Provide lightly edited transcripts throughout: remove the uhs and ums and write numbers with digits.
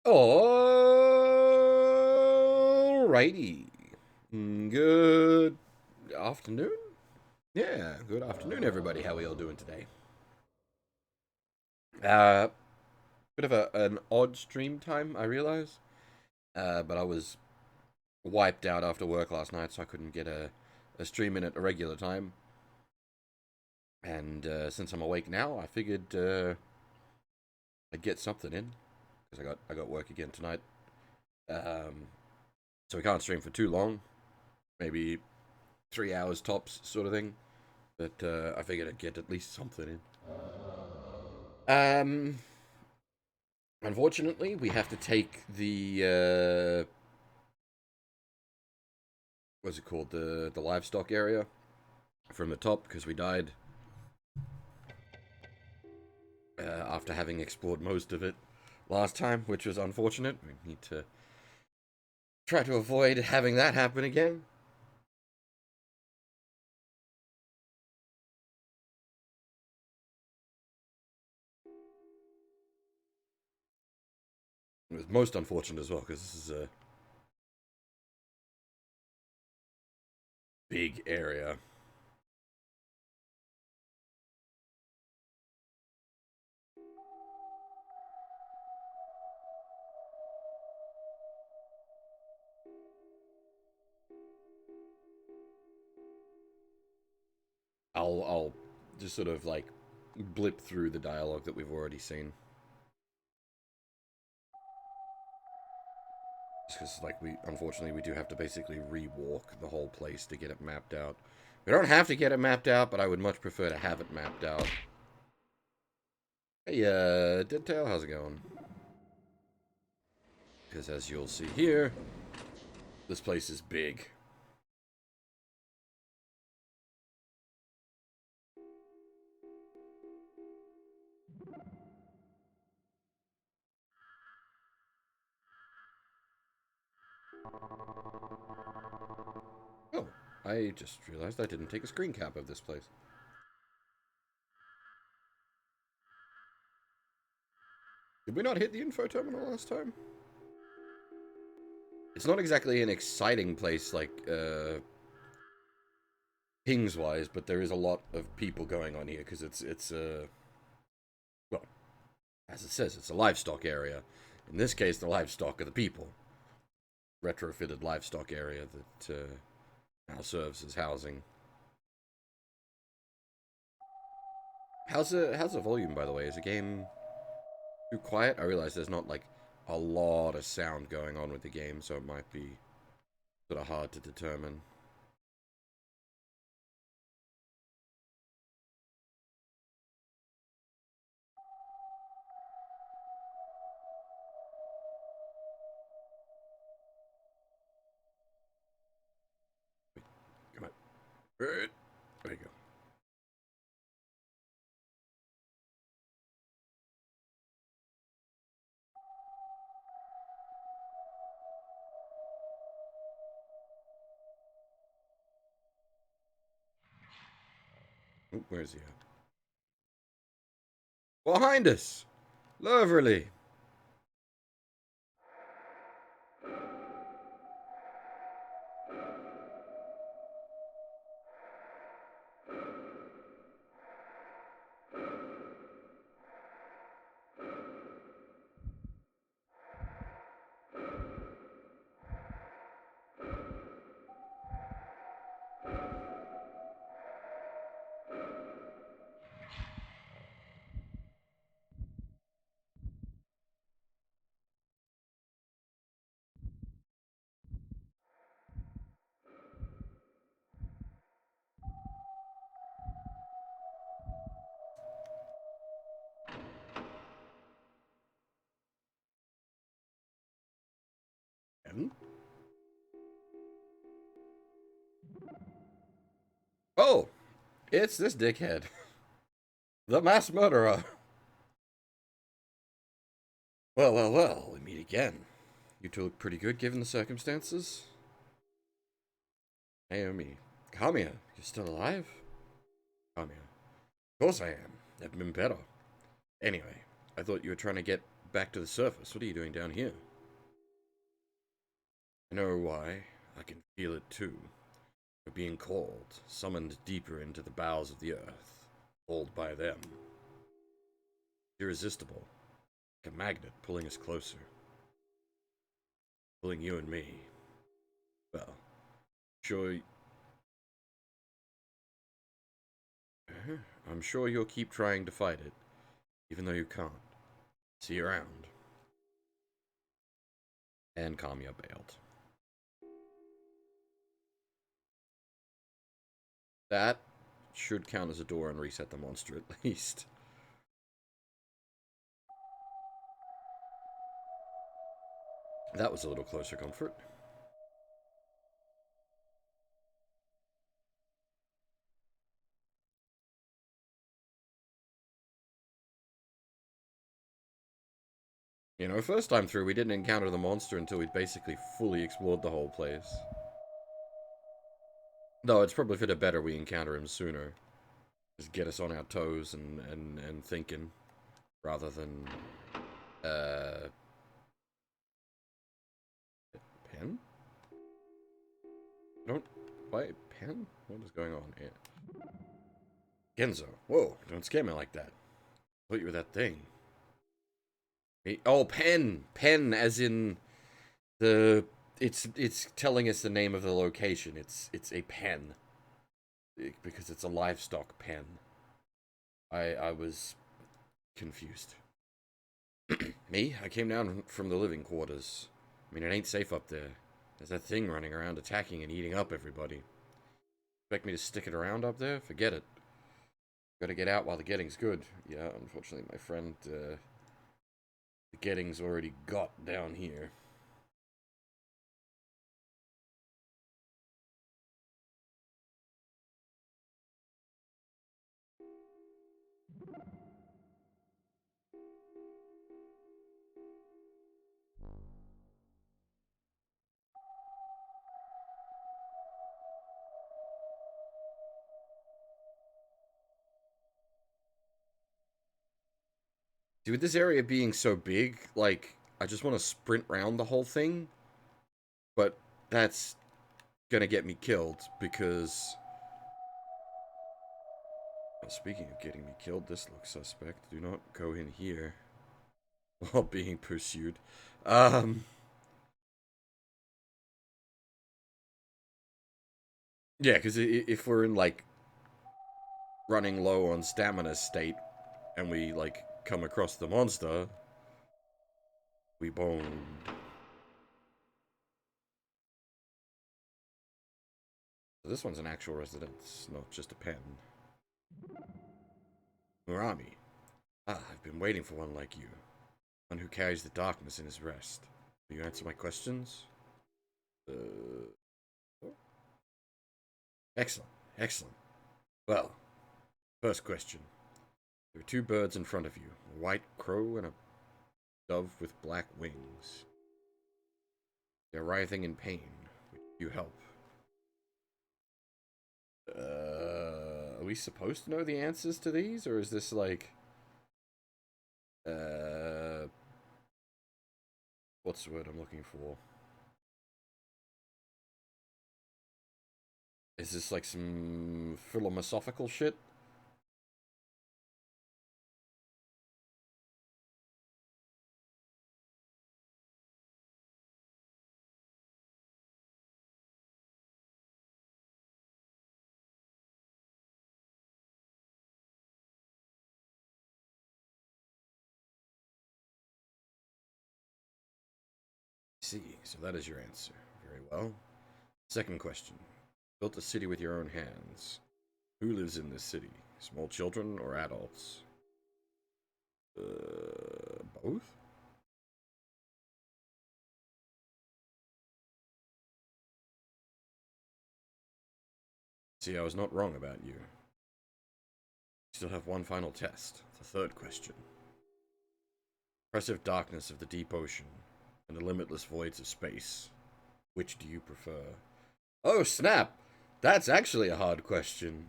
Alrighty. Good afternoon? Yeah, good afternoon, everybody. How are we all doing today? Uh, Bit of an odd stream time, I realize. But I was wiped out after work last night, so I couldn't get a stream in at a regular time. And since I'm awake now, I figured I'd get something in because I got work again tonight. Um, so we can't stream for too long, maybe 3 hours tops, sort of thing. But I figured I'd get at least something in. Um, Unfortunately, we have to take the what's it called, the livestock area from the top because we died after having explored most of it last time, which was unfortunate. We need to try to avoid having that happen again. It was most unfortunate as well because this is a big area. I'll just sort of like blip through the dialogue that we've already seen. Because, like, unfortunately we do have to basically rewalk the whole place to get it mapped out. We don't have to get it mapped out, but I would much prefer to have it mapped out. Hey, Deadtail, how's it going? Because as you'll see here, this place is big. Oh, I just realized I didn't take a screen cap of this place. Did we not hit the info terminal last time? It's not exactly an exciting place, like, pings-wise, but there is a lot of people going on here, because well, as it says, it's a livestock area. In this case, the livestock are the people. Retrofitted livestock area that now serves as housing. How's the volume, by the way? Is the game too quiet? I realize there's not like a lot of sound going on with the game, so it might be sort of hard to determine. Come on. There you go. Oh, where's he at? Behind us! Loverly! And? Oh! It's this dickhead. The mass murderer! Well, well, well, we meet again. You two look pretty good given the circumstances. Naomi, come here. You're still alive? Come here. Of course I am. Never been better. Anyway, I thought you were trying to get back to the surface. What are you doing down here? I know why. I can feel it too. You're being called, summoned deeper into the bowels of the earth, pulled by them. Irresistible, like a magnet pulling us closer. Pulling you and me. Well, sure. I'm sure you'll keep trying to fight it, even though you can't. See you around. And Kamiya bailed. That should count as a door and reset the monster at least. That was a little closer comfort. You know, first time through, we didn't encounter the monster until we'd basically fully explored the whole place. No, it's probably for the better we encounter him sooner. Just get us on our toes and thinking, rather than, pen? Why, pen? What is going on here? Genzo, whoa, don't scare me like that. I thought you were that thing. Hey, oh, pen! Pen, as in the... It's telling us the name of the location. It's a pen. Because it's a livestock pen. I was confused. Me? I came down from the living quarters. I mean, it ain't safe up there. There's that thing running around attacking and eating up everybody. Expect me to stick it around up there? Forget it. Gotta get out while the getting's good. Yeah, unfortunately, my friend, the getting's already got down here. Dude, with this area being so big, like, I just want to sprint around the whole thing. But that's gonna get me killed, because... Well, speaking of getting me killed, this looks suspect. Do not go in here while being pursued. Yeah, because if we're in, like, running low on stamina state, and we, like, come across the monster, we boned. So this one's an actual residence, not just a pen. Murami. Ah, I've been waiting for one like you. One who carries the darkness in his breast. Will you answer my questions? Excellent, excellent. Well, first question. There are two birds in front of you. A white crow and a dove with black wings. They're writhing in pain. Would you help? Are we supposed to know the answers to these? Or is this like... what's the word I'm looking for? Is this like some philosophical shit? See, so that is your answer. Very well. Second question. Built a city with your own hands. Who lives in this city? Small children or adults? Both? See, I was not wrong about you. Still have one final test. The third question. Oppressive darkness of the deep ocean and the limitless voids of space. Which do you prefer? Oh, snap! That's actually a hard question.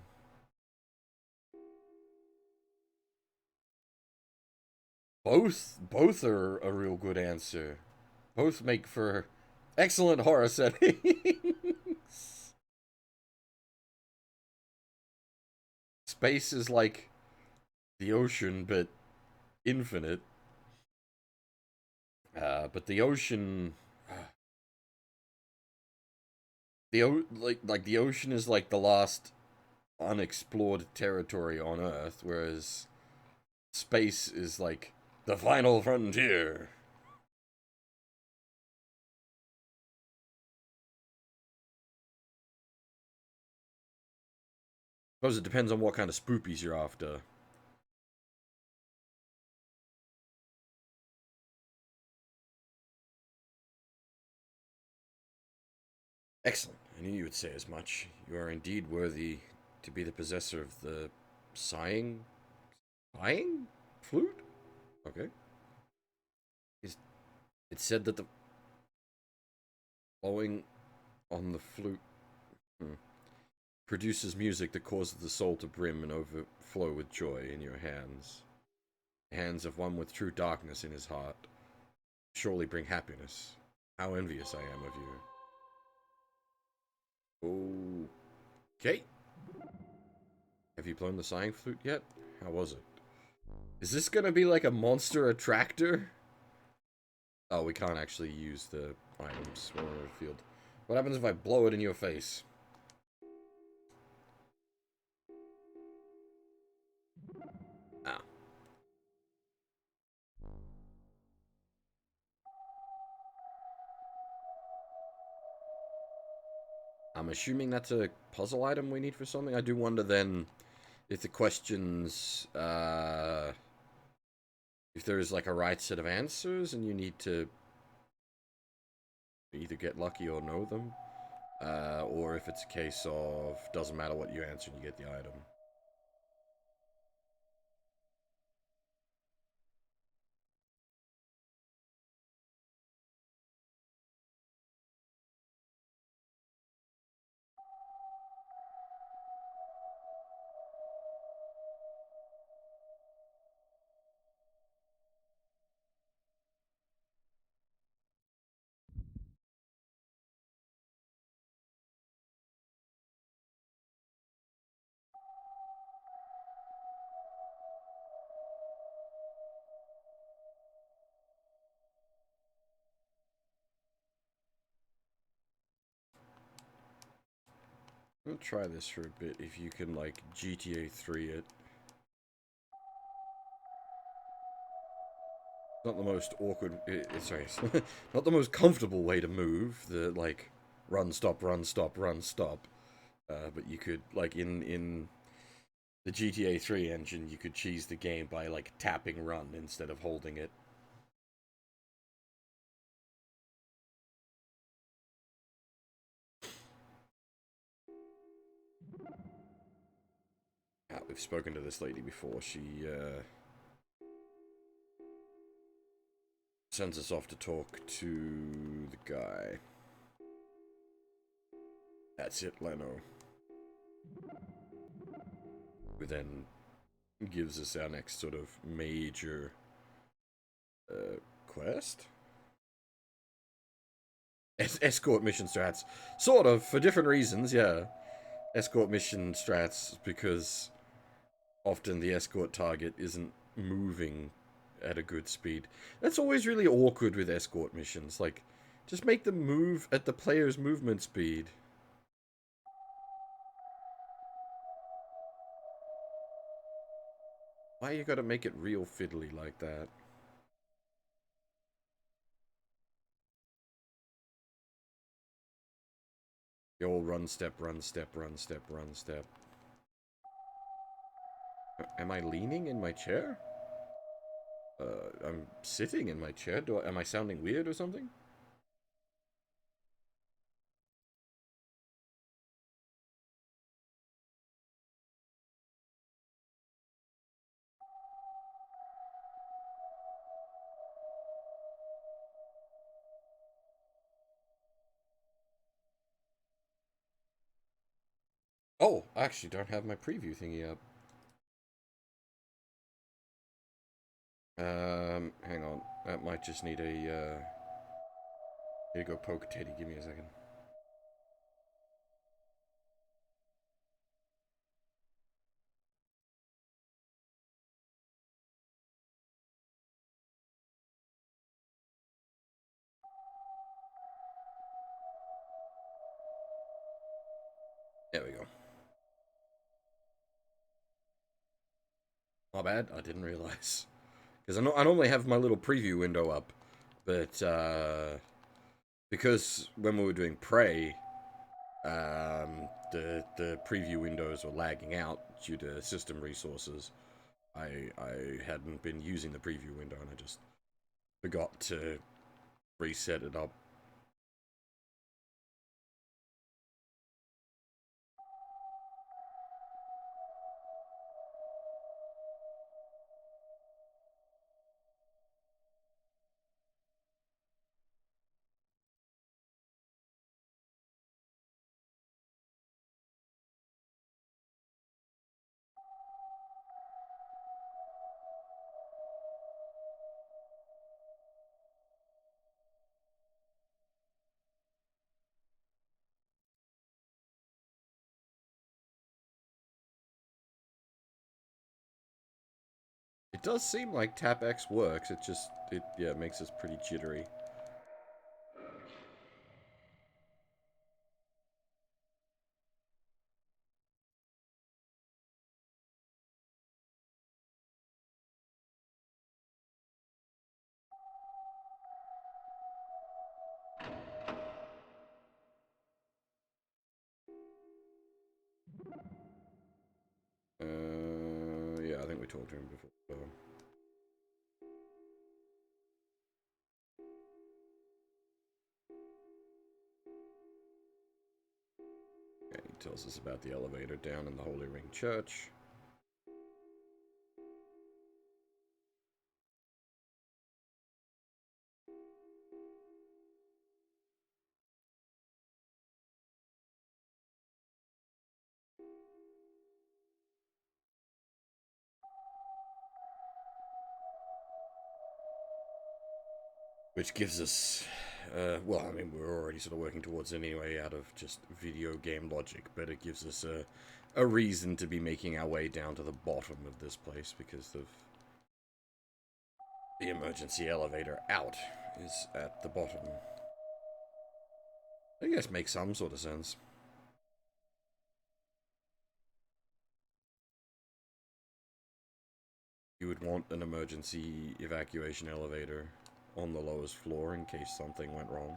Both are a real good answer. Both make for excellent horror settings. Space is like the ocean, but infinite. But the ocean, like the ocean is like the last unexplored territory on Earth, whereas space is like the final frontier. Suppose it depends on what kind of spoopies you're after. Excellent. I knew you would say as much. You are indeed worthy to be the possessor of the sighing flute. Okay. It said that the blowing on the flute produces music that causes the soul to brim and overflow with joy in your hands. The hands of one with true darkness in his heart surely bring happiness. How envious I am of you. Okay. Have you blown the sighing flute yet? How was it? Is this gonna be like a monster attractor? Oh, we can't actually use the items while we're in the field. What happens if I blow it in your face? Ah. I'm assuming that's a puzzle item we need for something. I do wonder then if the questions, if there's like a right set of answers and you need to either get lucky or know them, or if it's a case of doesn't matter what you answer and you get the item. We'll try this for a bit if you can like GTA 3 it. Not the most awkward, sorry, not the most comfortable way to move, the like run, stop, run, stop, run, stop. But you could, like in the GTA 3 engine, you could cheese the game by like tapping run instead of holding it. We've spoken to this lady before. She sends us off to talk to the guy. That's it, Leno. Who then gives us our next sort of major quest. Escort mission strats, sort of for different reasons. Yeah, escort mission strats because often the escort target isn't moving at a good speed. That's always really awkward with escort missions. Like, just make them move at the player's movement speed. Why you gotta make it real fiddly like that? The old run, step, run, step, run, step, run, step. Am I leaning in my chair? I'm sitting in my chair. Am I sounding weird or something? Oh, I actually don't have my preview thingy up. Hang on. That might just need a, Here you go, poke Teddy. Give me a second. There we go. My bad. I didn't realize. Because I normally have my little preview window up. But, because when we were doing Prey, the preview windows were lagging out due to system resources. I hadn't been using the preview window and I just forgot to reset it up. It does seem like Tap X works, it makes us pretty jittery. Yeah, I think we talked to him before. So. Yeah, he tells us about the elevator down in the Holy Ring Church. Which gives us, well, I mean, we're already sort of working towards it anyway out of just video game logic, but it gives us a reason to be making our way down to the bottom of this place because of the emergency elevator out is at the bottom. I guess makes some sort of sense. You would want an emergency evacuation elevator on the lowest floor in case something went wrong.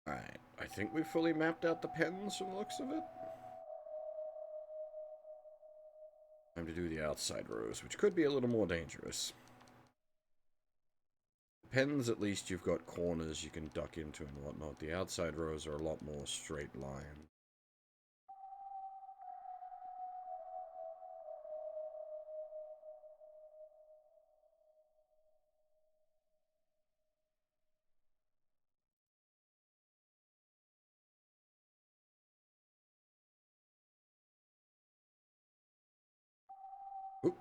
Alright, I think we've fully mapped out the pens from the looks of it. Time to do the outside rows, which could be a little more dangerous. The pens, at least you've got corners you can duck into and whatnot. The outside rows are a lot more straight line. Oop.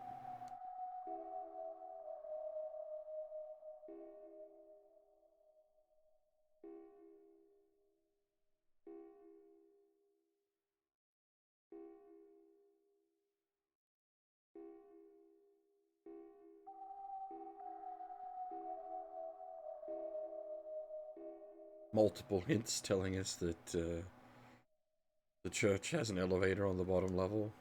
Multiple hints telling us that the church has an elevator on the bottom level.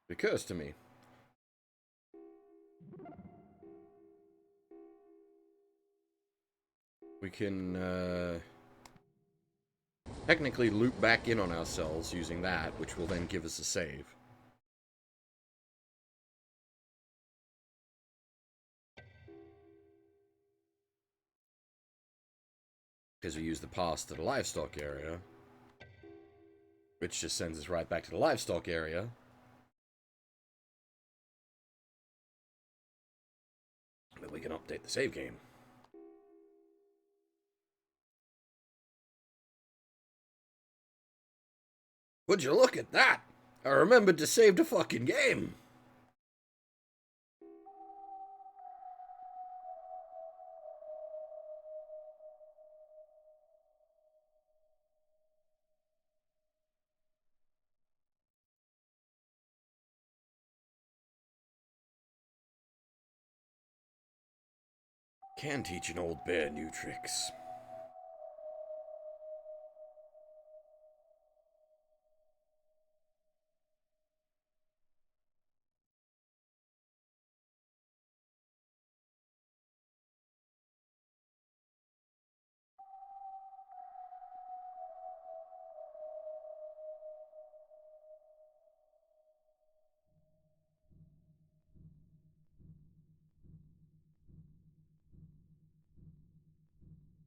It occurs to me. We can technically loop back in on ourselves using that, which will then give us a save. Because we use the pass to the livestock area, which just sends us right back to the livestock area. But we can update the save game. Would you look at that? I remembered to save the fucking game. Can teach an old bear new tricks.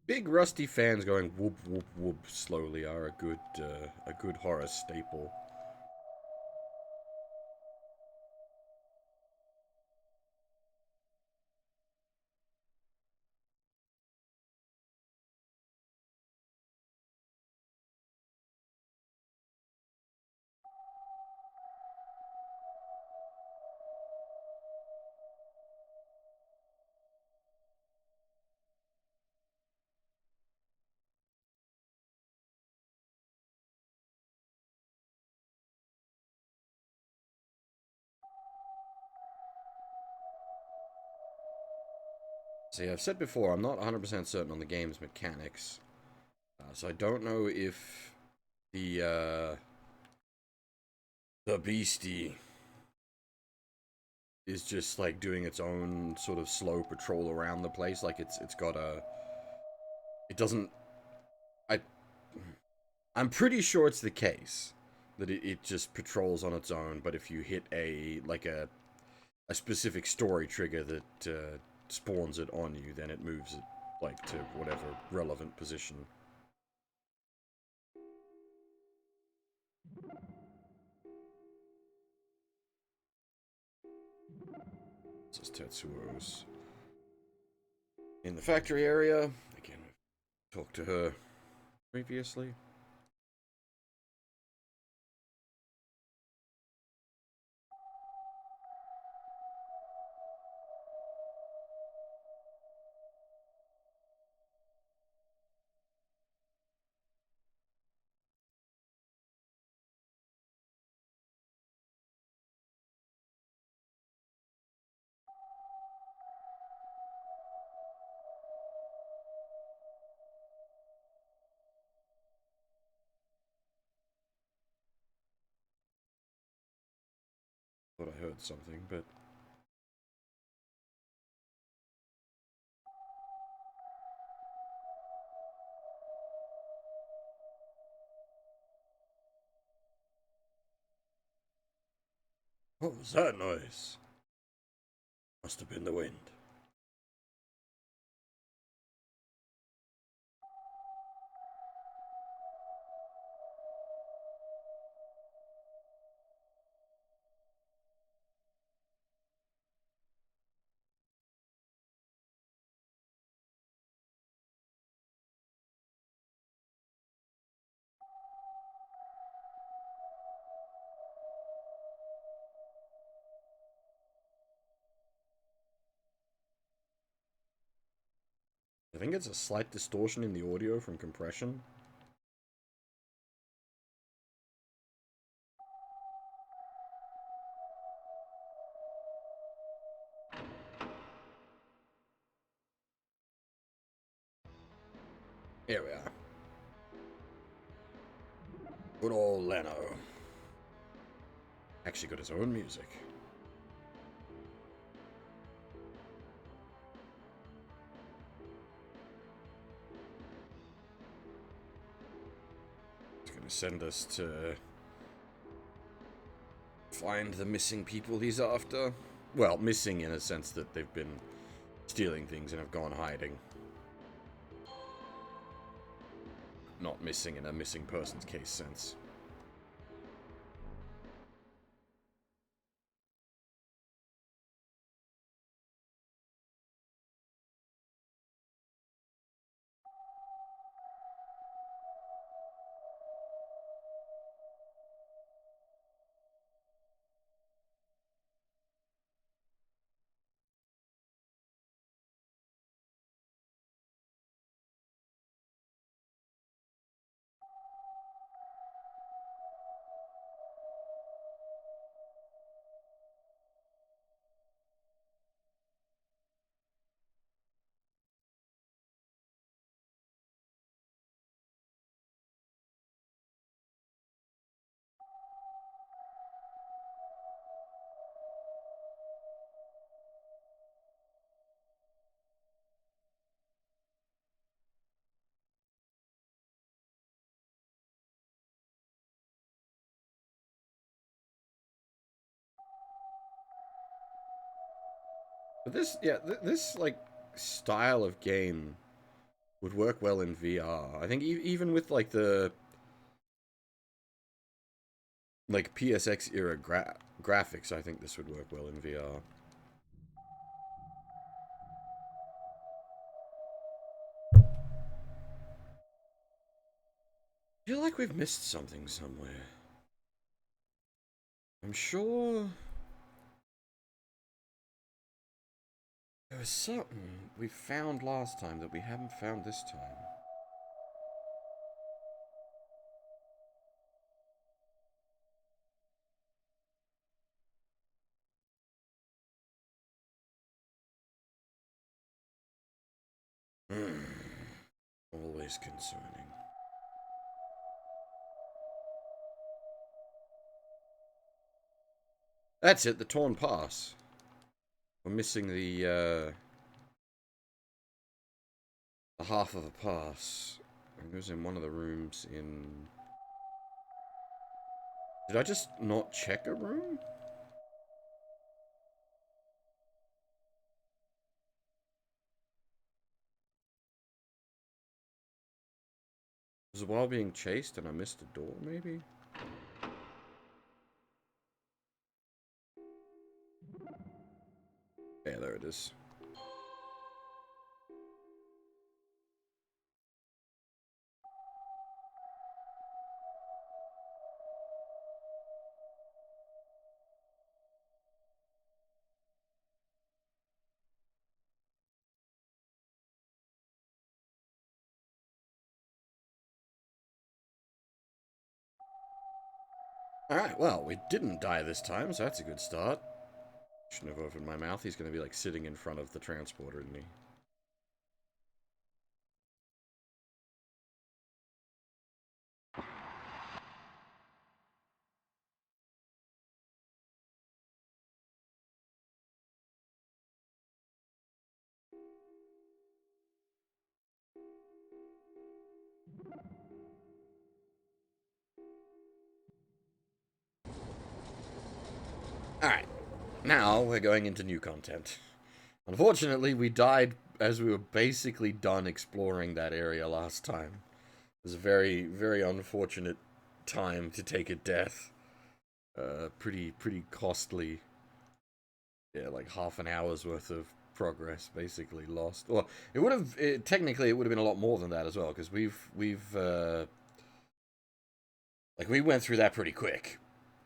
Big rusty fans going whoop whoop whoop slowly are a good horror staple. See, I've said before, I'm not 100% certain on the game's mechanics. So I don't know if the beastie is just like doing its own sort of slow patrol around the place. Like it's got a... It doesn't... I'm pretty sure it's the case that it just patrols on its own, but if you hit a specific story trigger that spawns it on you, then it moves it like to whatever relevant position. This is Tetsuo's in the factory area. Again, we've talked to her previously. Thought I heard something, but... What was that noise? Must have been the wind. I think it's a slight distortion in the audio from compression. Here we are. Good old Leno. Actually got his own music. He's gonna send us to find the missing people he's after. Well, missing in a sense that they've been stealing things and have gone hiding. not missing in a missing persons case sense. But this, yeah, this like style of game would work well in VR. I think even with like the like PSX era graphics, I think this would work well in VR. I feel like we've missed something somewhere. I'm sure there was something we found last time that we haven't found this time. Always concerning. That's it, the torn pass. We're missing the half of a pass. It was in one of the rooms in... Did I just not check a room? Was it while being chased and I missed a door, maybe? Yeah, there it is. Alright, well, we didn't die this time, so that's a good start. Shouldn't have opened my mouth. He's going to be, like, sitting in front of the transporter, isn't he? Alright, now we're going into new content. Unfortunately, we died as we were basically done exploring that area last time. It was a very, very unfortunate time to take a death. Pretty costly. Yeah, like half an hour's worth of progress basically lost. Well, it would have technically it would have been a lot more than that as well because we've like we went through that pretty quick.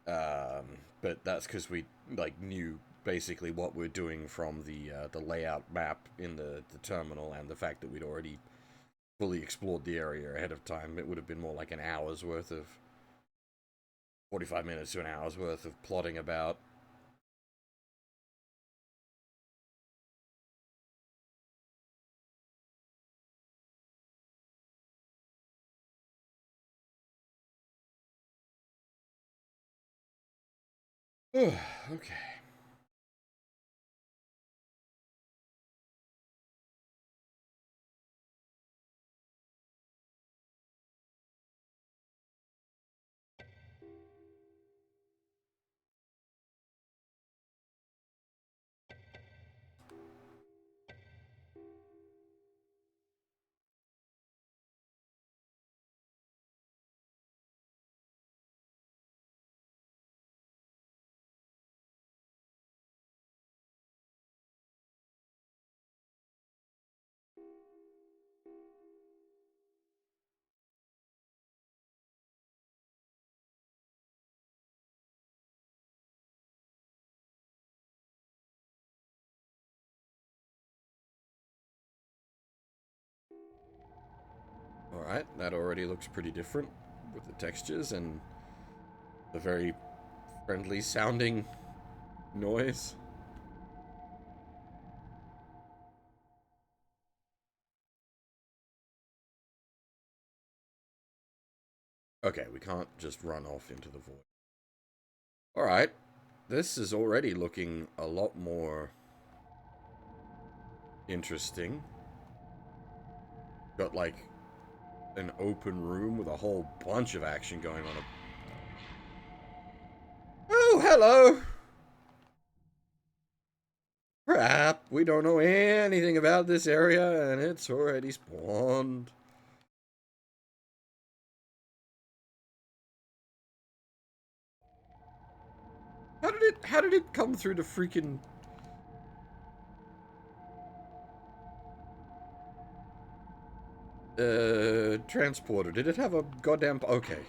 But that's because we like knew basically what we're doing from the layout map in the terminal and the fact that we'd already fully explored the area ahead of time. It would have been more like an hour's worth of 45 minutes to an hour's worth of plotting about. Okay. Alright, that already looks pretty different with the textures and the very friendly sounding noise. Okay, we can't just run off into the void. Alright, this is already looking a lot more interesting. Got like an open room with a whole bunch of action going on. Oh, hello! Crap, we don't know anything about this area and it's already spawned. How did it come through the freaking transporter? Did it have a goddamn okay.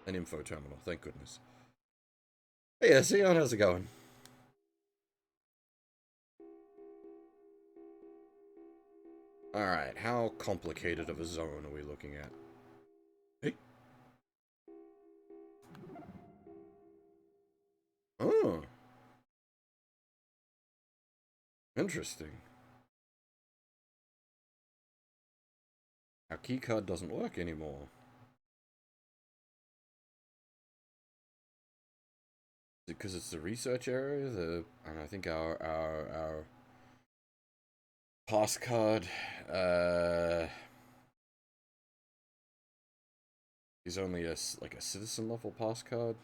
An info terminal, thank goodness. Hey, yeah, Sion, how's it going? Alright, how complicated of a zone are we looking at? Hey. Oh. Interesting. Our keycard doesn't work anymore. Is it because it's the research area? And I think our pass card is only a citizen level pass card.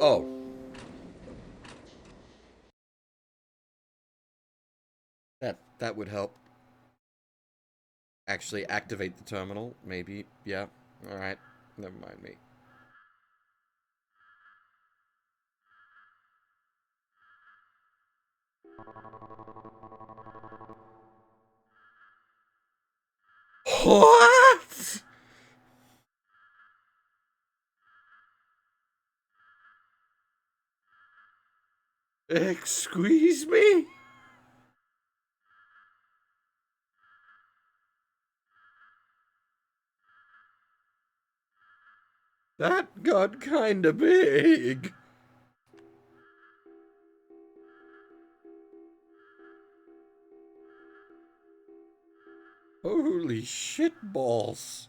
Oh. That would help. Actually activate the terminal, maybe. Yeah. Alright. Never mind me. What? Excuse me? That got kinda big. Holy shit balls.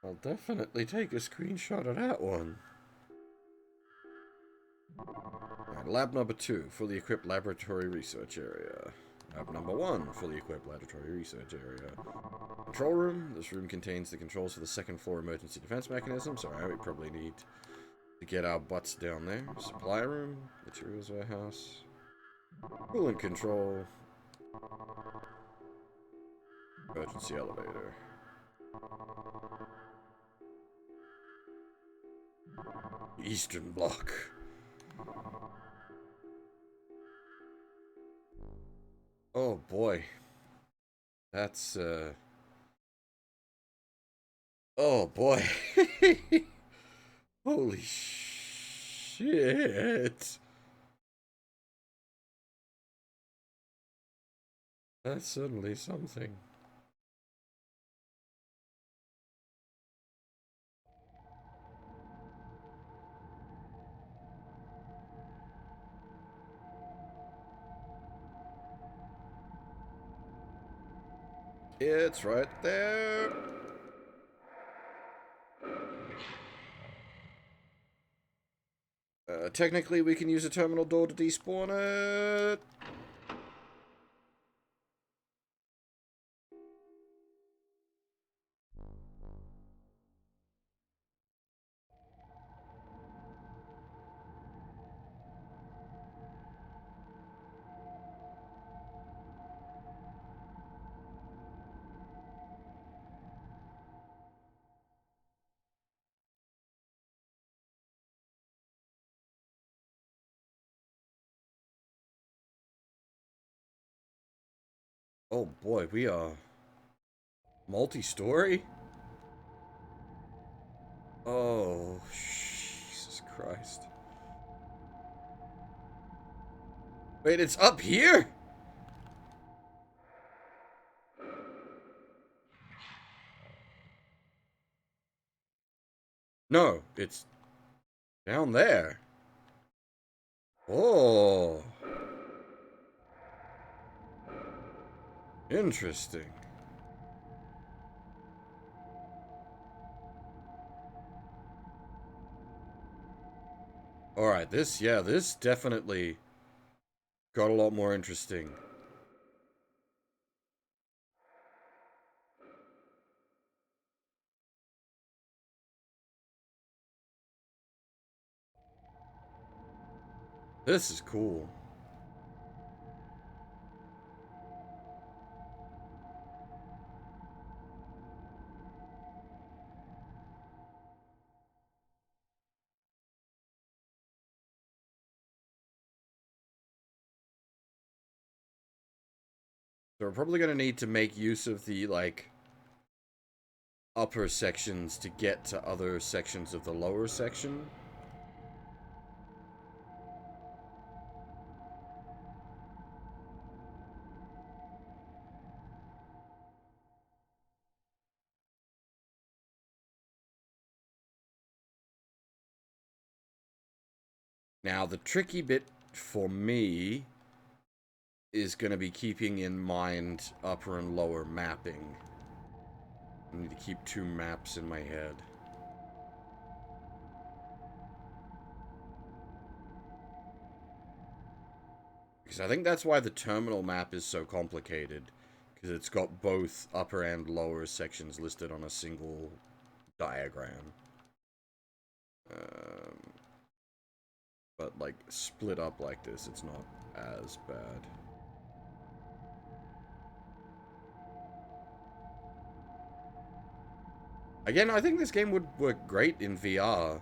I'll definitely take a screenshot of that one. Right, lab number 2, fully equipped laboratory research area. Lab number 1, fully equipped laboratory research area. Control room. This room contains the controls for the second floor emergency defense mechanism, so we probably need to get our butts down there. Supply room. Materials warehouse. Coolant control. Emergency elevator. Eastern Bloc. Oh boy. That's, oh boy. Holy shit. That's certainly something. It's right there. Technically, we can use a terminal door to despawn it. Oh boy, we are Multi-story? Oh, Jesus Christ. Wait, it's up here? No, it's down there. Oh. Interesting. Alright, this definitely got a lot more interesting. This is cool. So we're probably going to need to make use of the, like, upper sections to get to other sections of the lower section. Now, the tricky bit for me is going to be keeping in mind upper and lower mapping. I need to keep two maps in my head. Because I think that's why the terminal map is so complicated. Because it's got both upper and lower sections listed on a single diagram. But, like, split up like this, it's not as bad. Again, I think this game would work great in VR.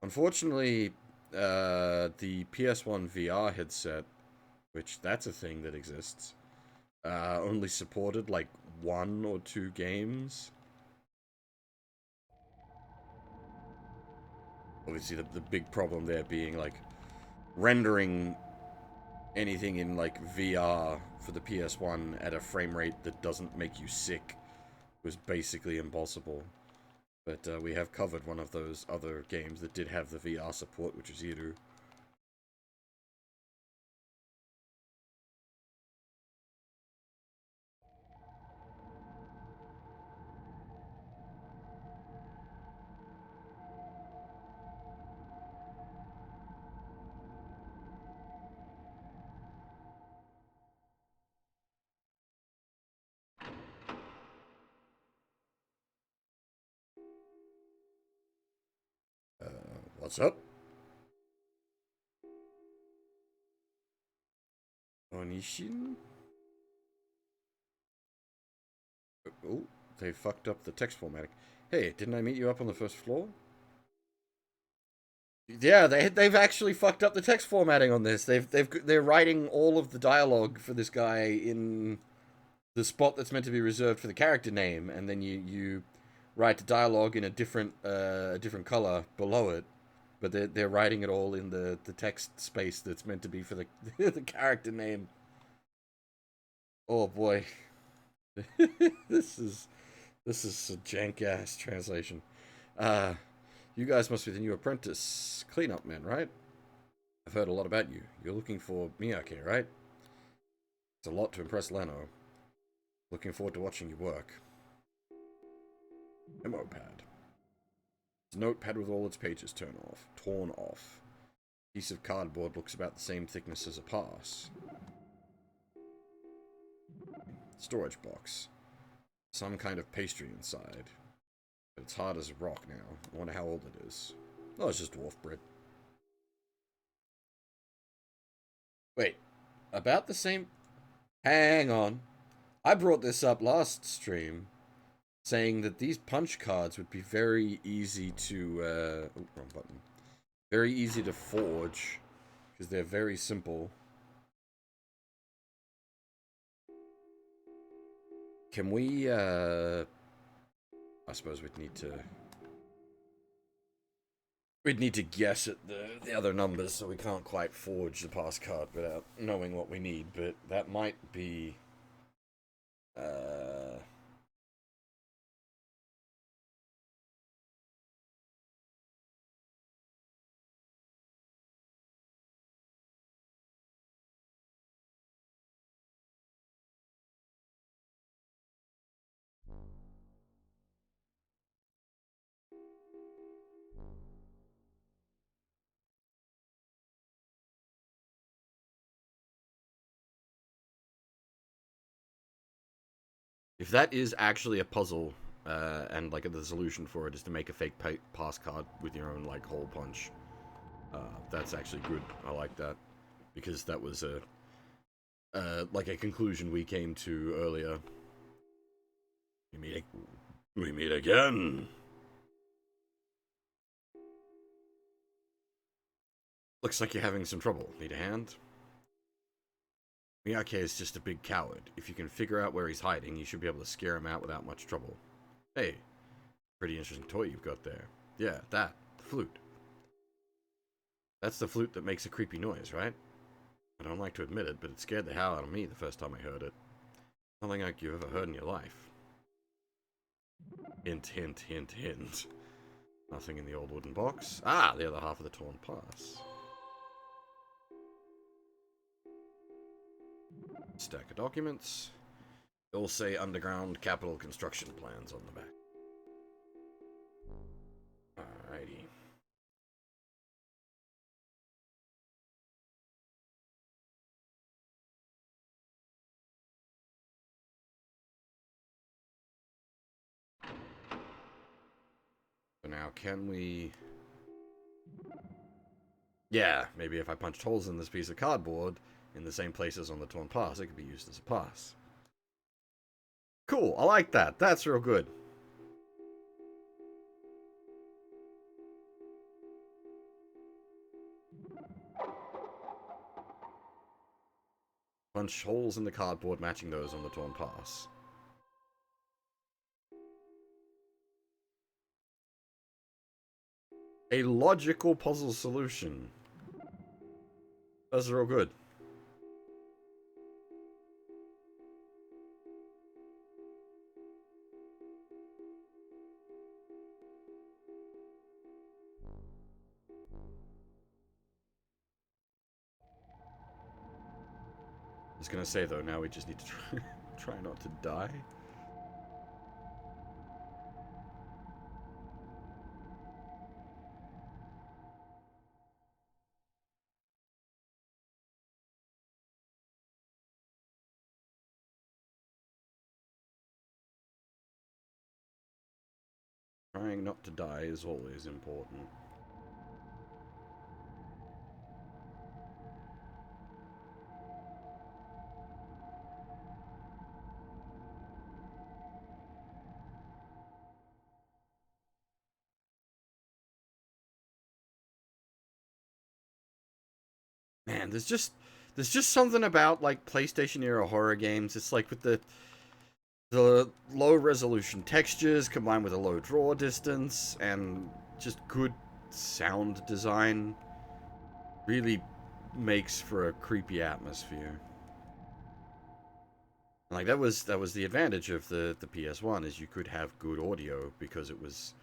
Unfortunately, the PS1 VR headset, which that's a thing that exists, only supported like 1 or 2 games. Obviously, the big problem there being like rendering anything in like VR for the PS1 at a frame rate that doesn't make you sick was basically impossible. But we have covered one of those other games that did have the VR support, which is Iru. What's up? Onishin? Oh, they fucked up the text formatting. Hey, didn't I meet you up on the first floor? Yeah, they've actually fucked up the text formatting on this. They're writing all of the dialogue for this guy in the spot that's meant to be reserved for the character name, and then you write the dialogue in a different color below it. But they're writing it all in the text space that's meant to be for the the character name. Oh boy, this is a jank ass translation. You guys must be the new apprentice cleanup men, right? I've heard a lot about you. You're looking for Miyake, right? It's a lot to impress Leno. Looking forward to watching you work. Memo pad. It's a notepad with all its pages torn off. Piece of cardboard looks about the same thickness as a pass. Storage box. Some kind of pastry inside. But it's hard as a rock now. I wonder how old it is. Oh, it's just dwarf bread. Wait, about the same... Hang on. I brought this up last stream, saying that these punch cards would be very easy to... oh, wrong button. Very easy to forge, because they're very simple. Can we, I suppose we'd need to guess at the other numbers, so we can't quite forge the pass card without knowing what we need, but that might be, uh... if that is actually a puzzle, and like the solution for it is to make a fake pass card with your own like hole punch, that's actually good. I like that because that was a like a conclusion we came to earlier. We meet again. Looks like you're having some trouble. Need a hand? Miyake is just a big coward. If you can figure out where he's hiding, you should be able to scare him out without much trouble. Hey, pretty interesting toy you've got there. Yeah, the flute. That's the flute that makes a creepy noise, right? I don't like to admit it, but it scared the hell out of me the first time I heard it. Nothing like you've ever heard in your life. Hint, hint, hint, hint. Nothing in the old wooden box. Ah, the other half of the torn pass. Stack of documents. They all say underground capital construction plans on the back. Alrighty. So now can we... Yeah, maybe if I punched holes in this piece of cardboard in the same places on the torn pass, it could be used as a pass. Cool, I like that. That's real good. Punch holes in the cardboard matching those on the torn pass. A logical puzzle solution. That's real good. I was gonna say though, now we just need to try not to die. Trying not to die is always important. Man, there's just something about like PlayStation era horror games. It's like with the low resolution textures combined with a low draw distance and just good sound design really makes for a creepy atmosphere. Like that was the advantage of the PS1 is you could have good audio because it was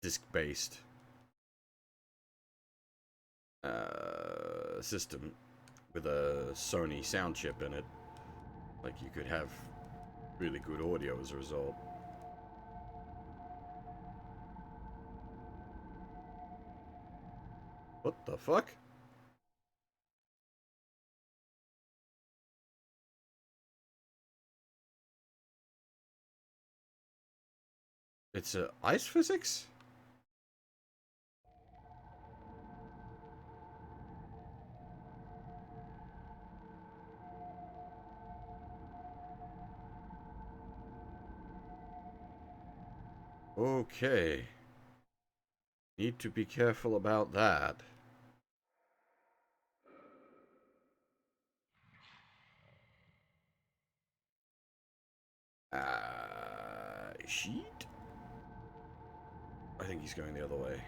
disc based system with a Sony sound chip in it. Like you could have really good audio as a result. What the fuck? It's ice physics? Okay. Need to be careful about that. Sheet? I think he's going the other way.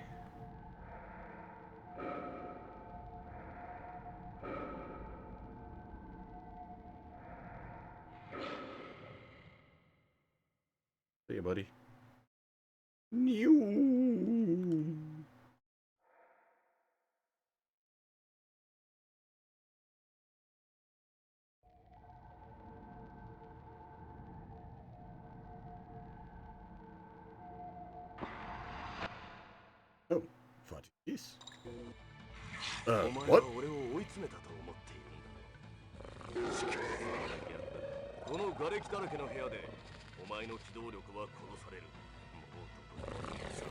See you, buddy. New. Oh, what is this? What? この瓦礫だらけの部屋でお前の機動力は殺される。もうとどめにさ。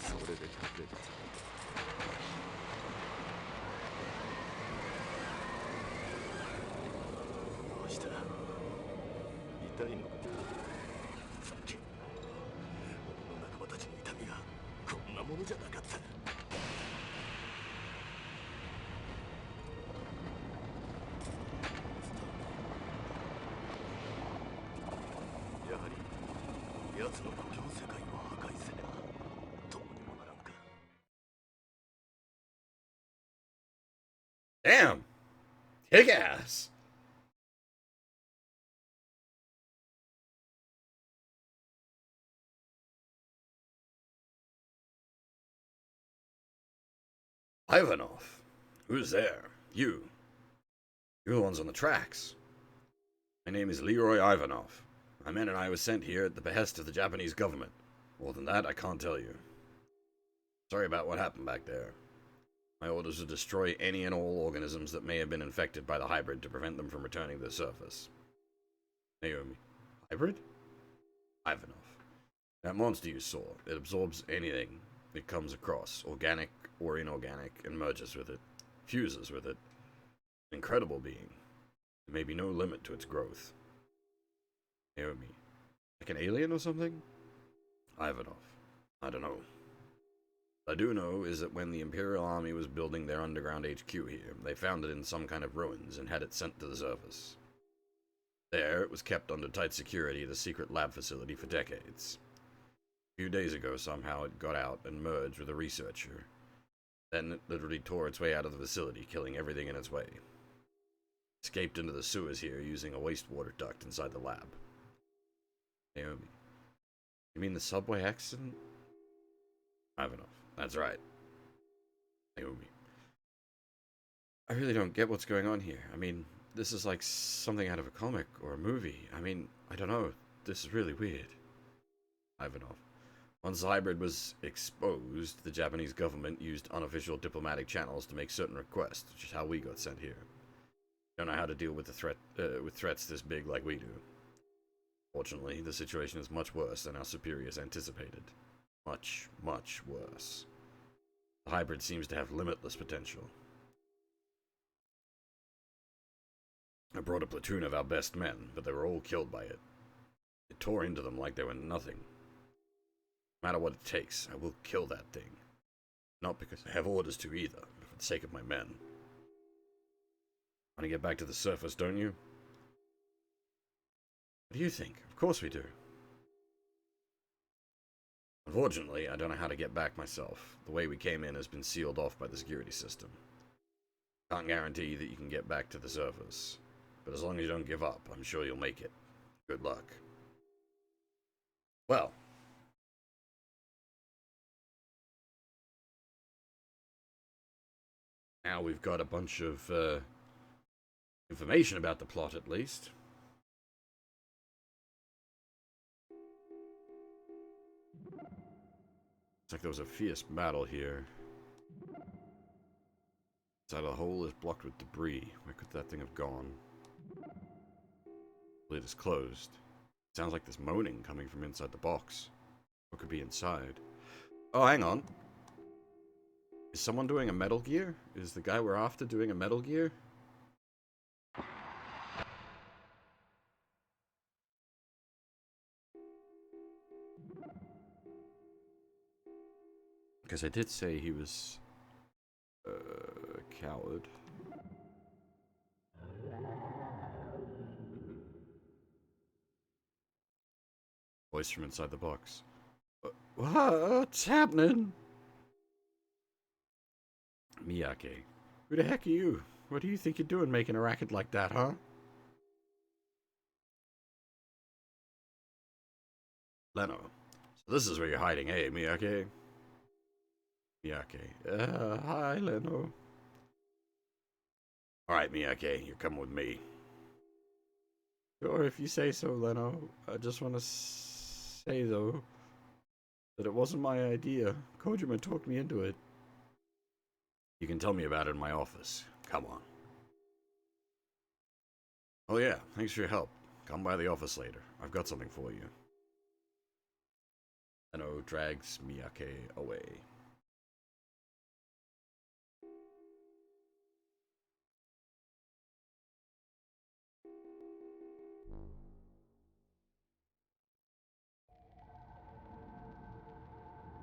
それで隠れてた。どうした？痛いのか？さっき俺の仲間たちの痛みがこんなものじゃなかった。Damn! Kick ass! Ivanov? Who's there? You. You're the ones on the tracks. My name is Leroy Ivanov. My men and I was sent here at the behest of the Japanese government. More than that, I can't tell you. Sorry about what happened back there. My orders are to destroy any and all organisms that may have been infected by the hybrid to prevent them from returning to the surface. Naomi. Hybrid? Ivanov. That monster you saw, it absorbs anything it comes across, organic or inorganic, and merges with it, fuses with it. An incredible being. There may be no limit to its growth. Naomi. Like an alien or something? Ivanov. I don't know. What I do know is that when the Imperial Army was building their underground HQ here, they found it in some kind of ruins and had it sent to the surface. There, it was kept under tight security at a secret lab facility for decades. A few days ago, somehow, it got out and merged with a researcher. Then it literally tore its way out of the facility, killing everything in its way. Escaped into the sewers here using a wastewater duct inside the lab. Naomi. You mean the subway accident? Ivanov. That's right. Naomi. I really don't get what's going on here. I mean, this is like something out of a comic or a movie. I mean, I don't know. This is really weird. Ivanov. Once the hybrid was exposed, the Japanese government used unofficial diplomatic channels to make certain requests, which is how we got sent here. Don't know how to deal with with threats this big like we do. Fortunately, the situation is much worse than our superiors anticipated. Much, much worse. The hybrid seems to have limitless potential. I brought a platoon of our best men, but they were all killed by it. It tore into them like they were nothing. No matter what it takes, I will kill that thing. Not because I have orders to either, but for the sake of my men. Want to get back to the surface, don't you? What do you think? Of course we do. Unfortunately, I don't know how to get back myself. The way we came in has been sealed off by the security system. Can't guarantee that you can get back to the surface. But as long as you don't give up, I'm sure you'll make it. Good luck. Well. Now we've got a bunch of information about the plot, at least. Looks like there was a fierce battle here. Inside of the hole is blocked with debris. Where could that thing have gone? The lid is closed. Sounds like there's moaning coming from inside the box. What could be inside? Oh, hang on. Is someone doing a Metal Gear? Is the guy we're after doing a Metal Gear? Because I did say he was a coward. Voice from inside the box. What's happening? Miyake. Who the heck are you? What do you think you're doing making a racket like that, huh? Leno. So this is where you're hiding, eh, Miyake? Miyake. Hi, Leno. Alright, Miyake, you're coming with me. Sure, if you say so, Leno. I just want to say, though, that it wasn't my idea. Kojima talked me into it. You can tell me about it in my office. Come on. Oh yeah, thanks for your help. Come by the office later. I've got something for you. Leno drags Miyake away.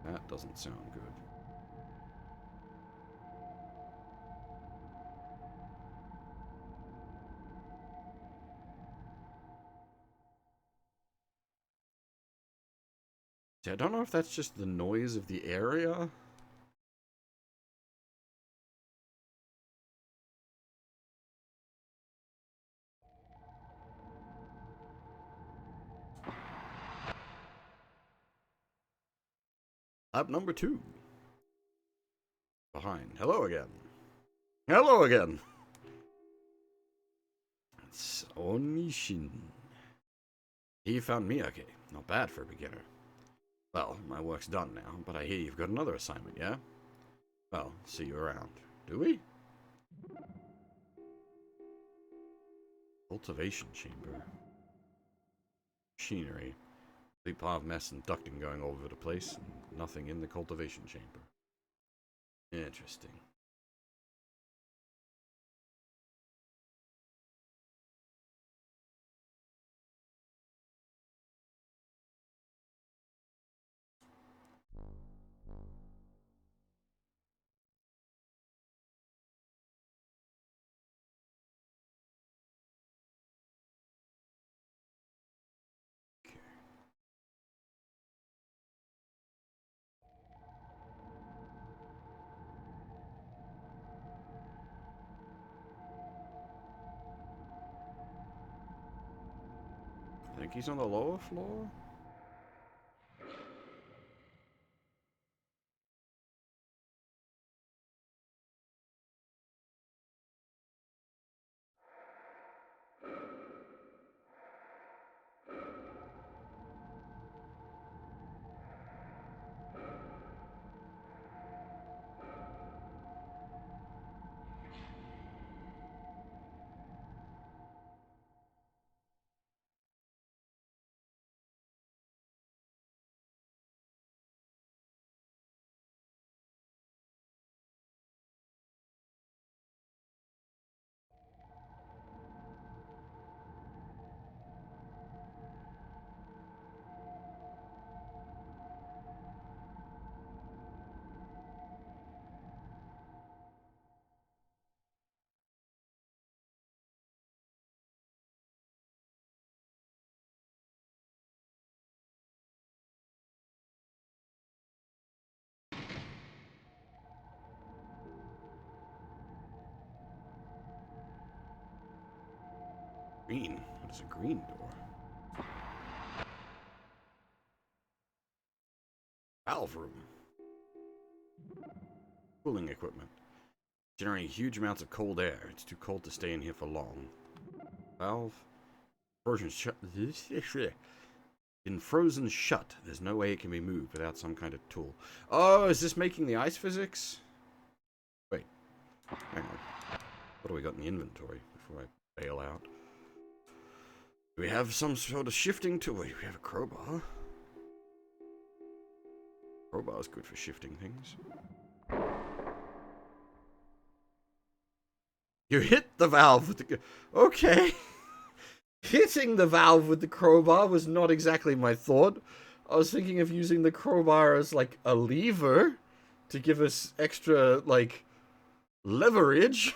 That doesn't sound good. See, I don't know if that's just the noise of the area. Lab number 2. Behind. Hello again. Hello again. It's Onishin. You found Miyake. Not bad for a beginner. Well, my work's done now, but I hear you've got another assignment, yeah? Well, see you around. Do we? Cultivation chamber. Machinery. Big pile of mess and ducting going all over the place, and nothing in the cultivation chamber. Interesting. I think he's on the lower floor? Green? What is a green door? Valve room. Cooling equipment. Generating huge amounts of cold air. It's too cold to stay in here for long. Valve. Frozen shut. Been frozen shut. There's no way it can be moved without some kind of tool. Oh, is this making the ice physics? Wait. Hang on. What do we got in the inventory before I bail out? Do we have some sort of shifting tool? We have a crowbar. Crowbar's good for shifting things. You hit the valve with the... Okay. Hitting the valve with the crowbar was not exactly my thought. I was thinking of using the crowbar as, like, a lever to give us extra, like, leverage.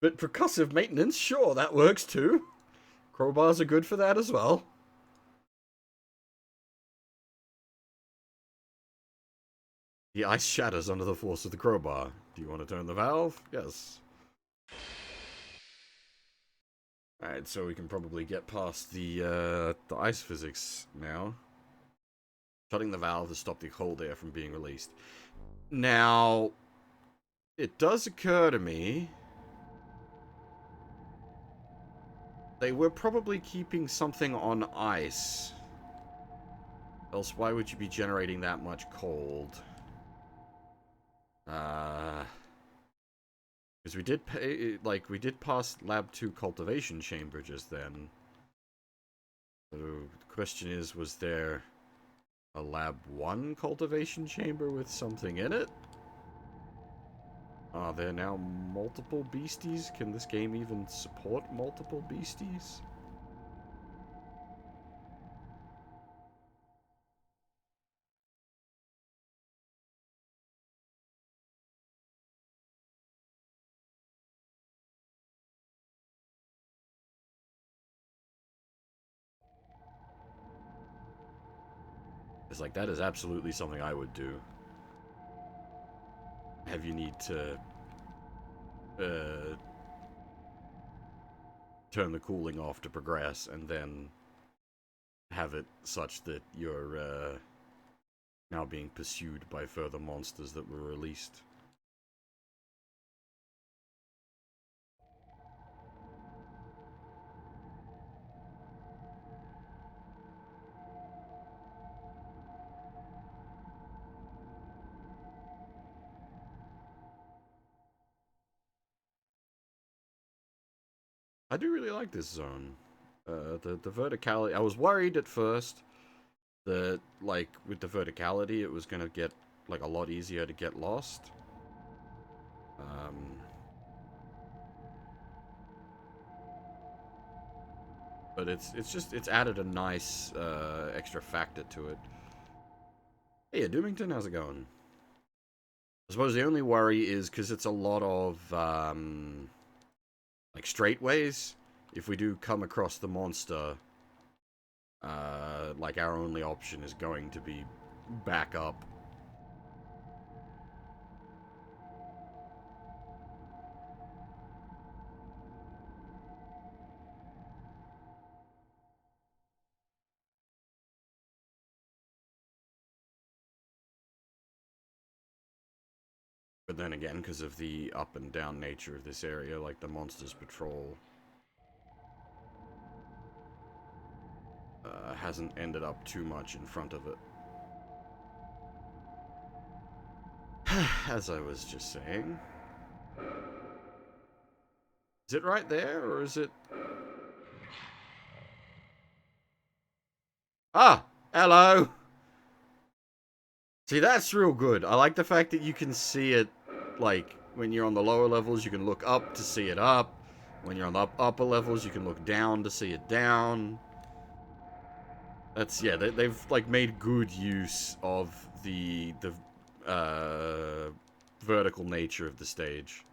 But percussive maintenance, sure, that works too. Crowbars are good for that as well. The ice shatters under the force of the crowbar. Do you want to turn the valve? Yes. Alright, so we can probably get past the ice physics now. Shutting the valve to stop the cold air from being released. Now, it does occur to me they were probably keeping something on ice. Else, why would you be generating that much cold? Because we did pay, like, we did pass Lab 2 cultivation chamber just then. So, the question is, was there a Lab 1 cultivation chamber with something in it? Are there now multiple beasties? Can this game even support multiple beasties? It's like, that is absolutely something I would do. Have you need to turn the cooling off to progress, and then have it such that you're now being pursued by further monsters that were released. I do really like this zone. The verticality. I was worried at first that, like, with the verticality, it was gonna get, like, a lot easier to get lost. But it's added a nice extra factor to it. Hey, Doomington, how's it going? I suppose the only worry is because it's a lot of like straightways. If we do come across the monster, like, our only option is going to be back up. But then again, because of the up and down nature of this area, like, the monsters patrol hasn't ended up too much in front of it. As I was just saying. Is it right there, or is it... Ah! Hello! See, that's real good. I like the fact that you can see it, like, when you're on the lower levels, you can look up to see it up. When you're on the upper levels, you can look down to see it down. That's, yeah, they've, like, made good use of the vertical nature of the stage.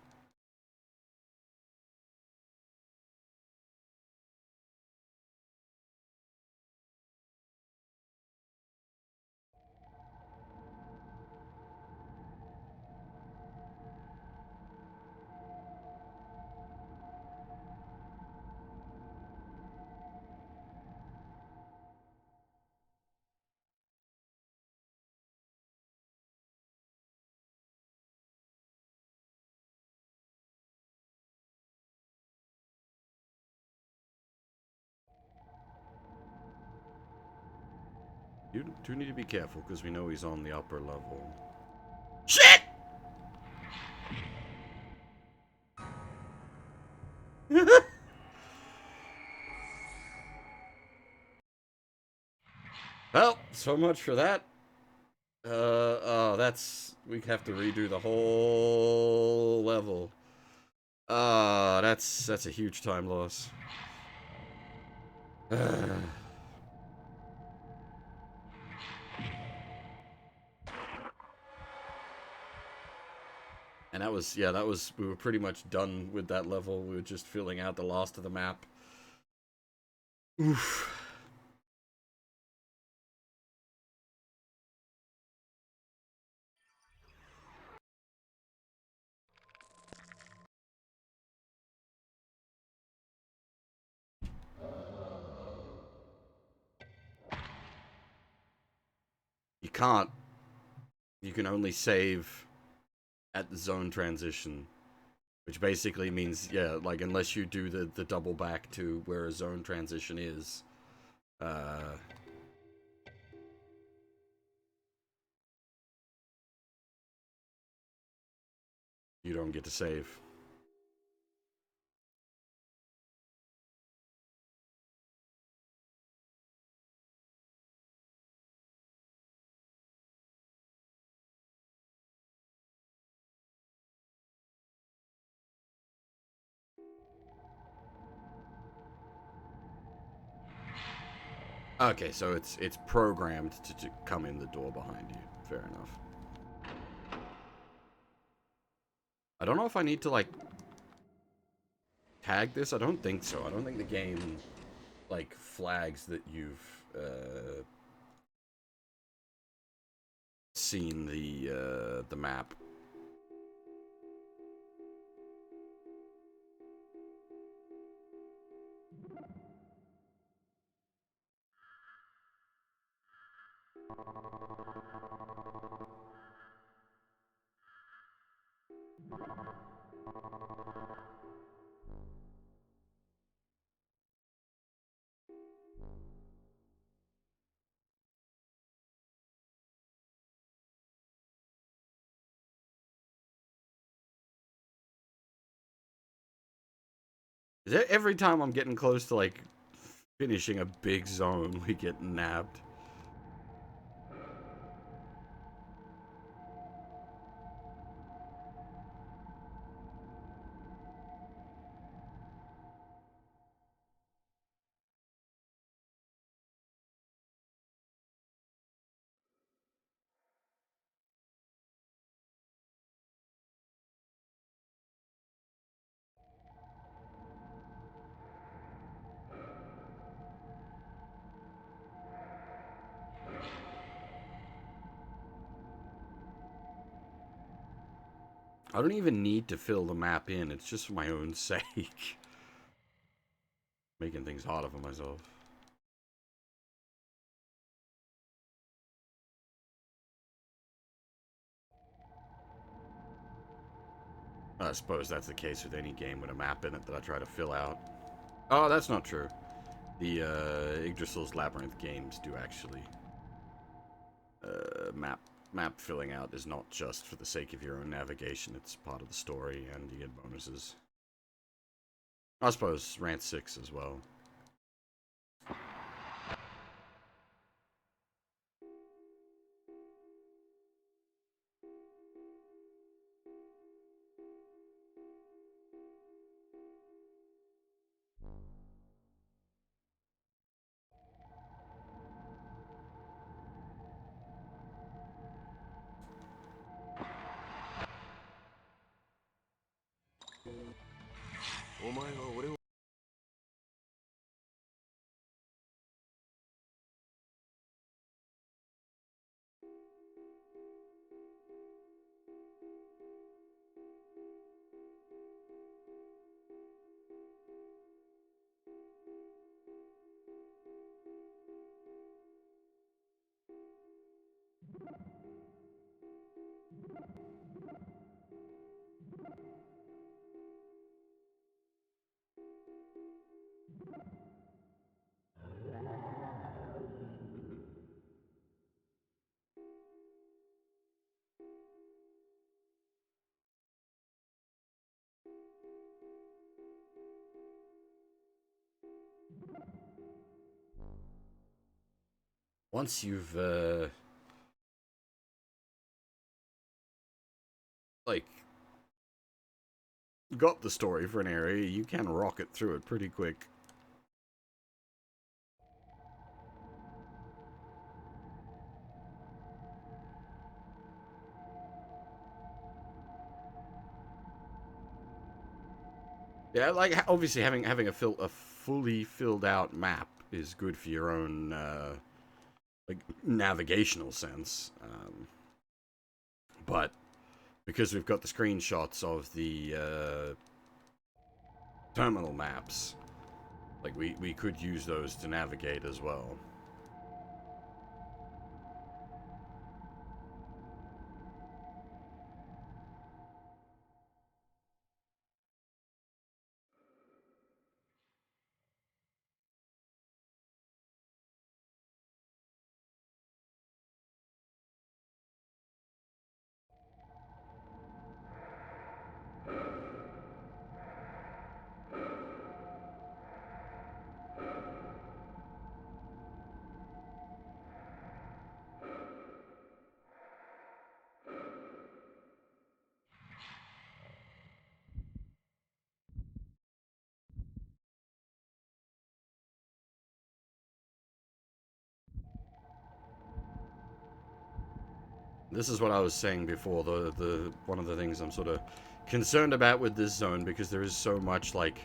You do need to be careful, because we know he's on the upper level. Shit! Well, so much for that. Oh, that's... we have to redo the whole level. That's a huge time loss. And that was, yeah, we were pretty much done with that level. We were just filling out the last of the map. Oof. can't. You can only save at the zone transition, which basically means, yeah, like, unless you do the double back to where a zone transition is, you don't get to save. Okay, so it's programmed to come in the door behind you. Fair enough. I don't know if I need to, like, tag this. I don't think so. I don't think the game, like, flags that you've seen the map. Every time I'm getting close to, like, finishing a big zone, we get nabbed. I don't even need to fill the map in. It's just for my own sake. Making things harder for myself. I suppose that's the case with any game with a map in it that I try to fill out. Oh, that's not true. The Yggdrasil's Labyrinth games do actually. Map filling out is not just for the sake of your own navigation. It's part of the story, and you get bonuses. I suppose Rant 6 as well. Once you've like got the story for an area, you can rocket through it pretty quick. Yeah, like obviously having a fully filled out map is good for your own like navigational sense. But because we've got the screenshots of the terminal maps, like we could use those to navigate as well. This is what I was saying before. The one of the things I'm sort of concerned about with this zone, because there is so much like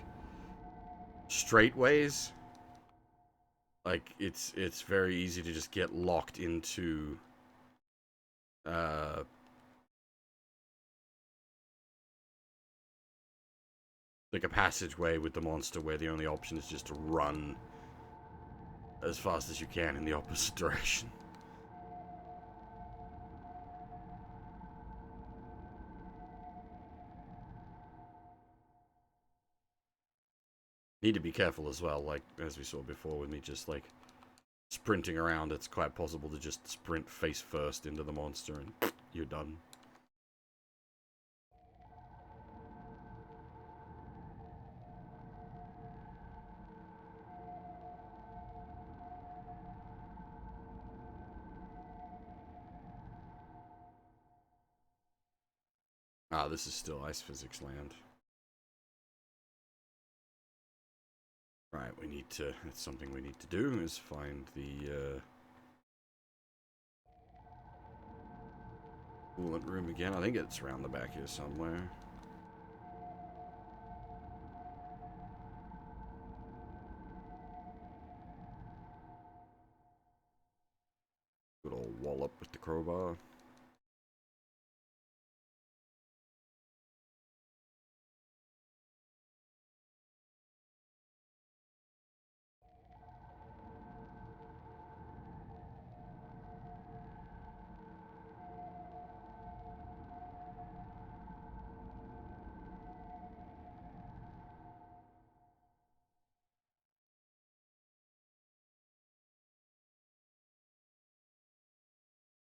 straightways. Like it's very easy to just get locked into uh like a passageway with the monster where the only option is just to run as fast as you can in the opposite direction. Need to be careful as well, like as we saw before with me just like sprinting around. It's quite possible to just sprint face first into the monster and you're done. Ah, this is still ice physics land. Right, we need to, it's something we need to do, is find the coolant room again. I think it's around the back here somewhere. Good old wallop with the crowbar.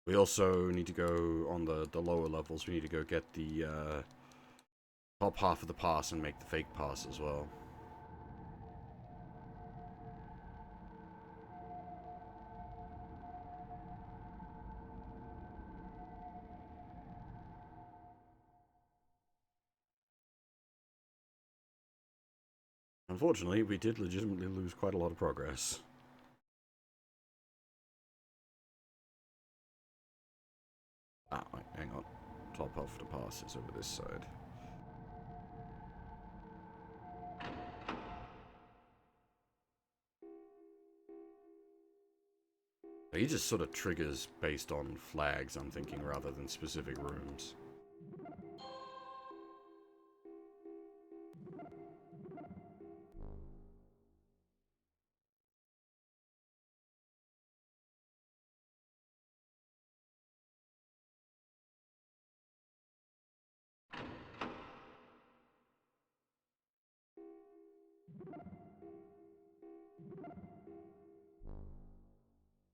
We also need to go on the lower levels. We need to go get the top half of the pass and make the fake pass as well. Unfortunately, we did legitimately lose quite a lot of progress. Ah, wait, hang on. Top half of the pass is over this side. He just sort of triggers based on flags, I'm thinking, rather than specific rooms.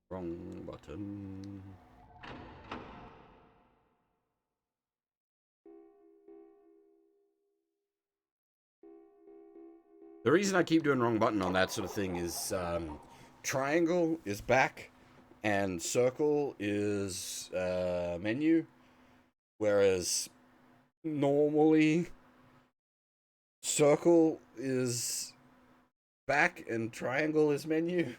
Wrong button. The reason I keep doing wrong button on that sort of thing is triangle is back and circle is menu, whereas normally circle is back and triangle is menu.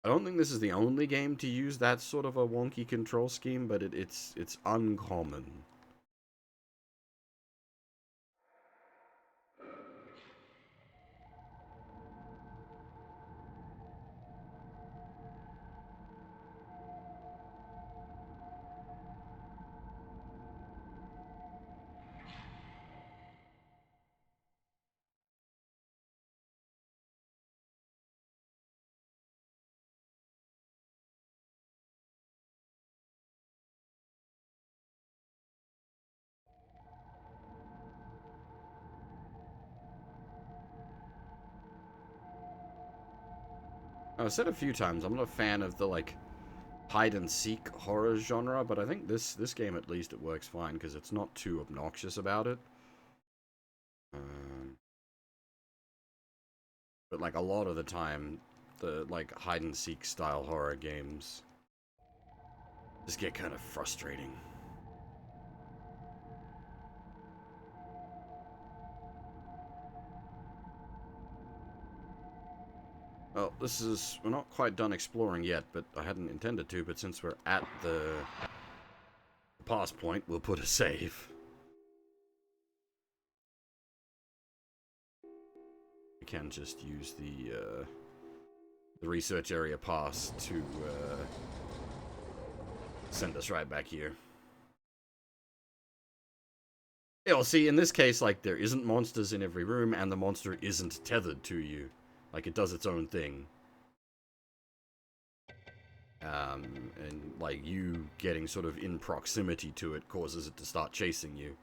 I don't think this is the only game to use that sort of a wonky control scheme, but it's uncommon. I've said a few times, I'm not a fan of the like hide and seek horror genre, but I think this game at least it works fine because it's not too obnoxious about it. Um, but like a lot of the time, the like hide and seek style horror games just get kind of frustrating. Well, we're not quite done exploring yet, but I hadn't intended to, but since we're at the pass point, we'll put a save. We can just use the research area pass to send us right back here. Yeah, well, see, in this case, like, there isn't monsters in every room, and the monster isn't tethered to you. Like, it does its own thing. And, like, you getting sort of in proximity to it causes it to start chasing you.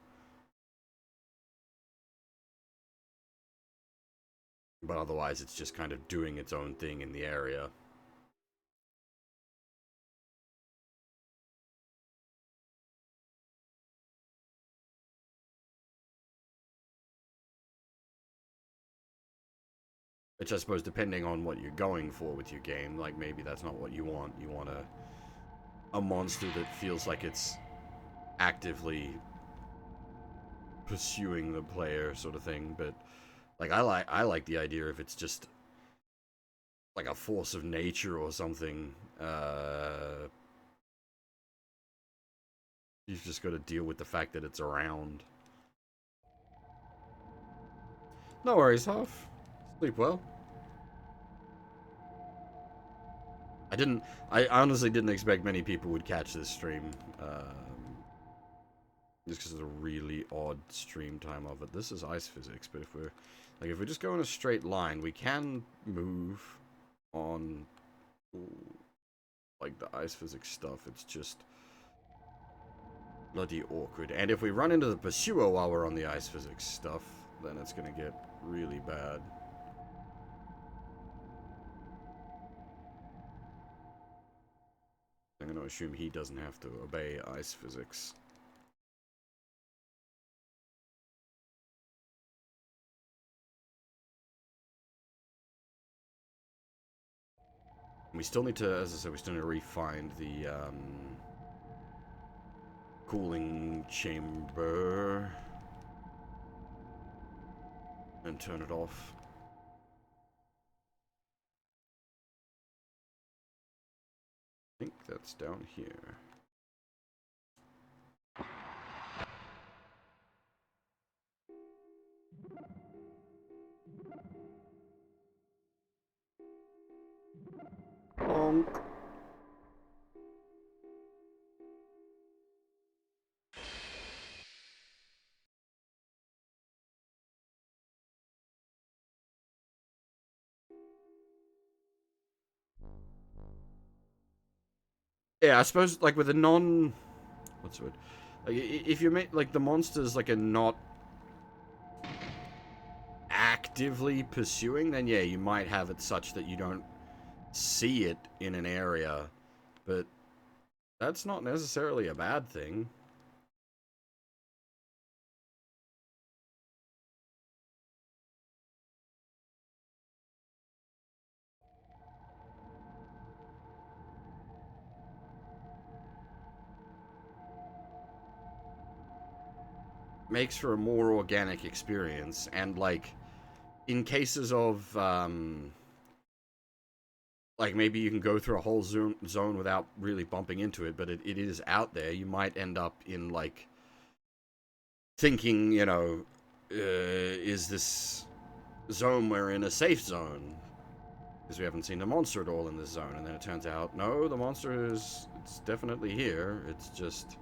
But otherwise, it's just kind of doing its own thing in the area. Which I suppose, depending on what you're going for with your game, like, maybe that's not what you want. You want a monster that feels like it's actively pursuing the player, sort of thing. But, like, I like the idea if it's just like a force of nature or something. You've just got to deal with the fact that it's around. No worries, Huff. Sleep well. I honestly didn't expect many people would catch this stream. Just because of the really odd stream time of it. This is ice physics, but if we're just going a straight line, we can move on, like, the ice physics stuff. It's just bloody awkward. And if we run into the pursuer while we're on the ice physics stuff, then it's gonna get really bad. I'm gonna assume he doesn't have to obey ice physics. We still need to, as I said, we still need to refine the cooling chamber and turn it off. I think that's down here. Bonk. Yeah, I suppose, like, with a non... What's the word? Like, if you make, like, the monsters, like, are not actively pursuing, then yeah, you might have it such that you don't see it in an area, but that's not necessarily a bad thing. Makes for a more organic experience, and, like, in cases of like, maybe you can go through a whole zone without really bumping into it, but it is out there. You might end up in, like, thinking, is this zone we're in a safe zone? Because we haven't seen the monster at all in this zone. And then it turns out, no, the monster it's definitely here. It's just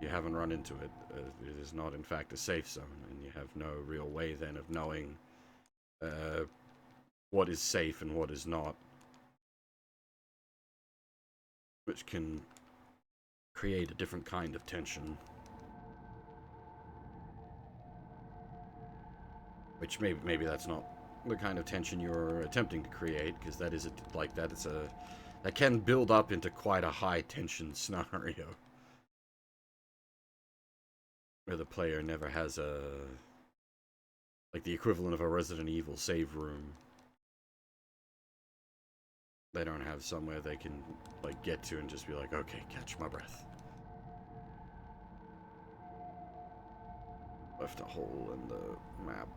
you haven't run into it. It is not, in fact, a safe zone. And you have no real way then of knowing what is safe and what is not. Which can create a different kind of tension. Which maybe that's not the kind of tension you're attempting to create, because that is that can build up into quite a high tension scenario where the player never has like the equivalent of a Resident Evil save room. They don't have somewhere they can, like, get to and just be like, okay, catch my breath. Left a hole in the map.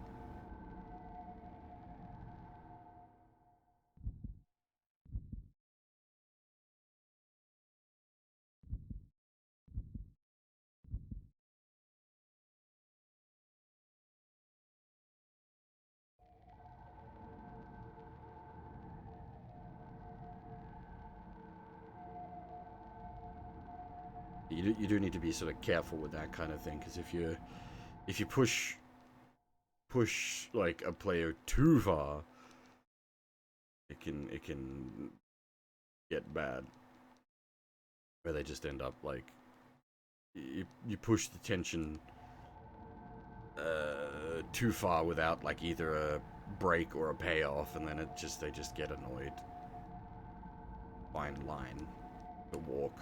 You do need to be sort of careful with that kind of thing, because if you push like a player too far, it can get bad, where they just end up like you push the tension too far without like either a break or a payoff, and then they just get annoyed. Fine line to walk.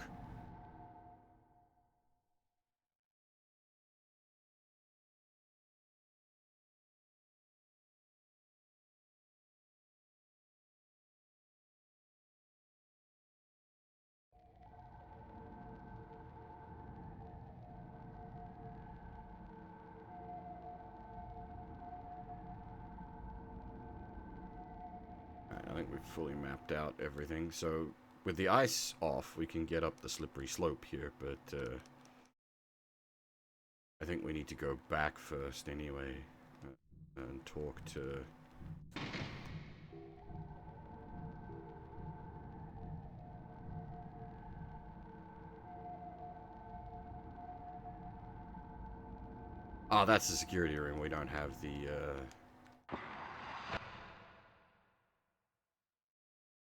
I think we've fully mapped out everything. So with the ice off, we can get up the slippery slope here, but I think we need to go back first anyway and talk to... Oh, that's the security room. We don't have the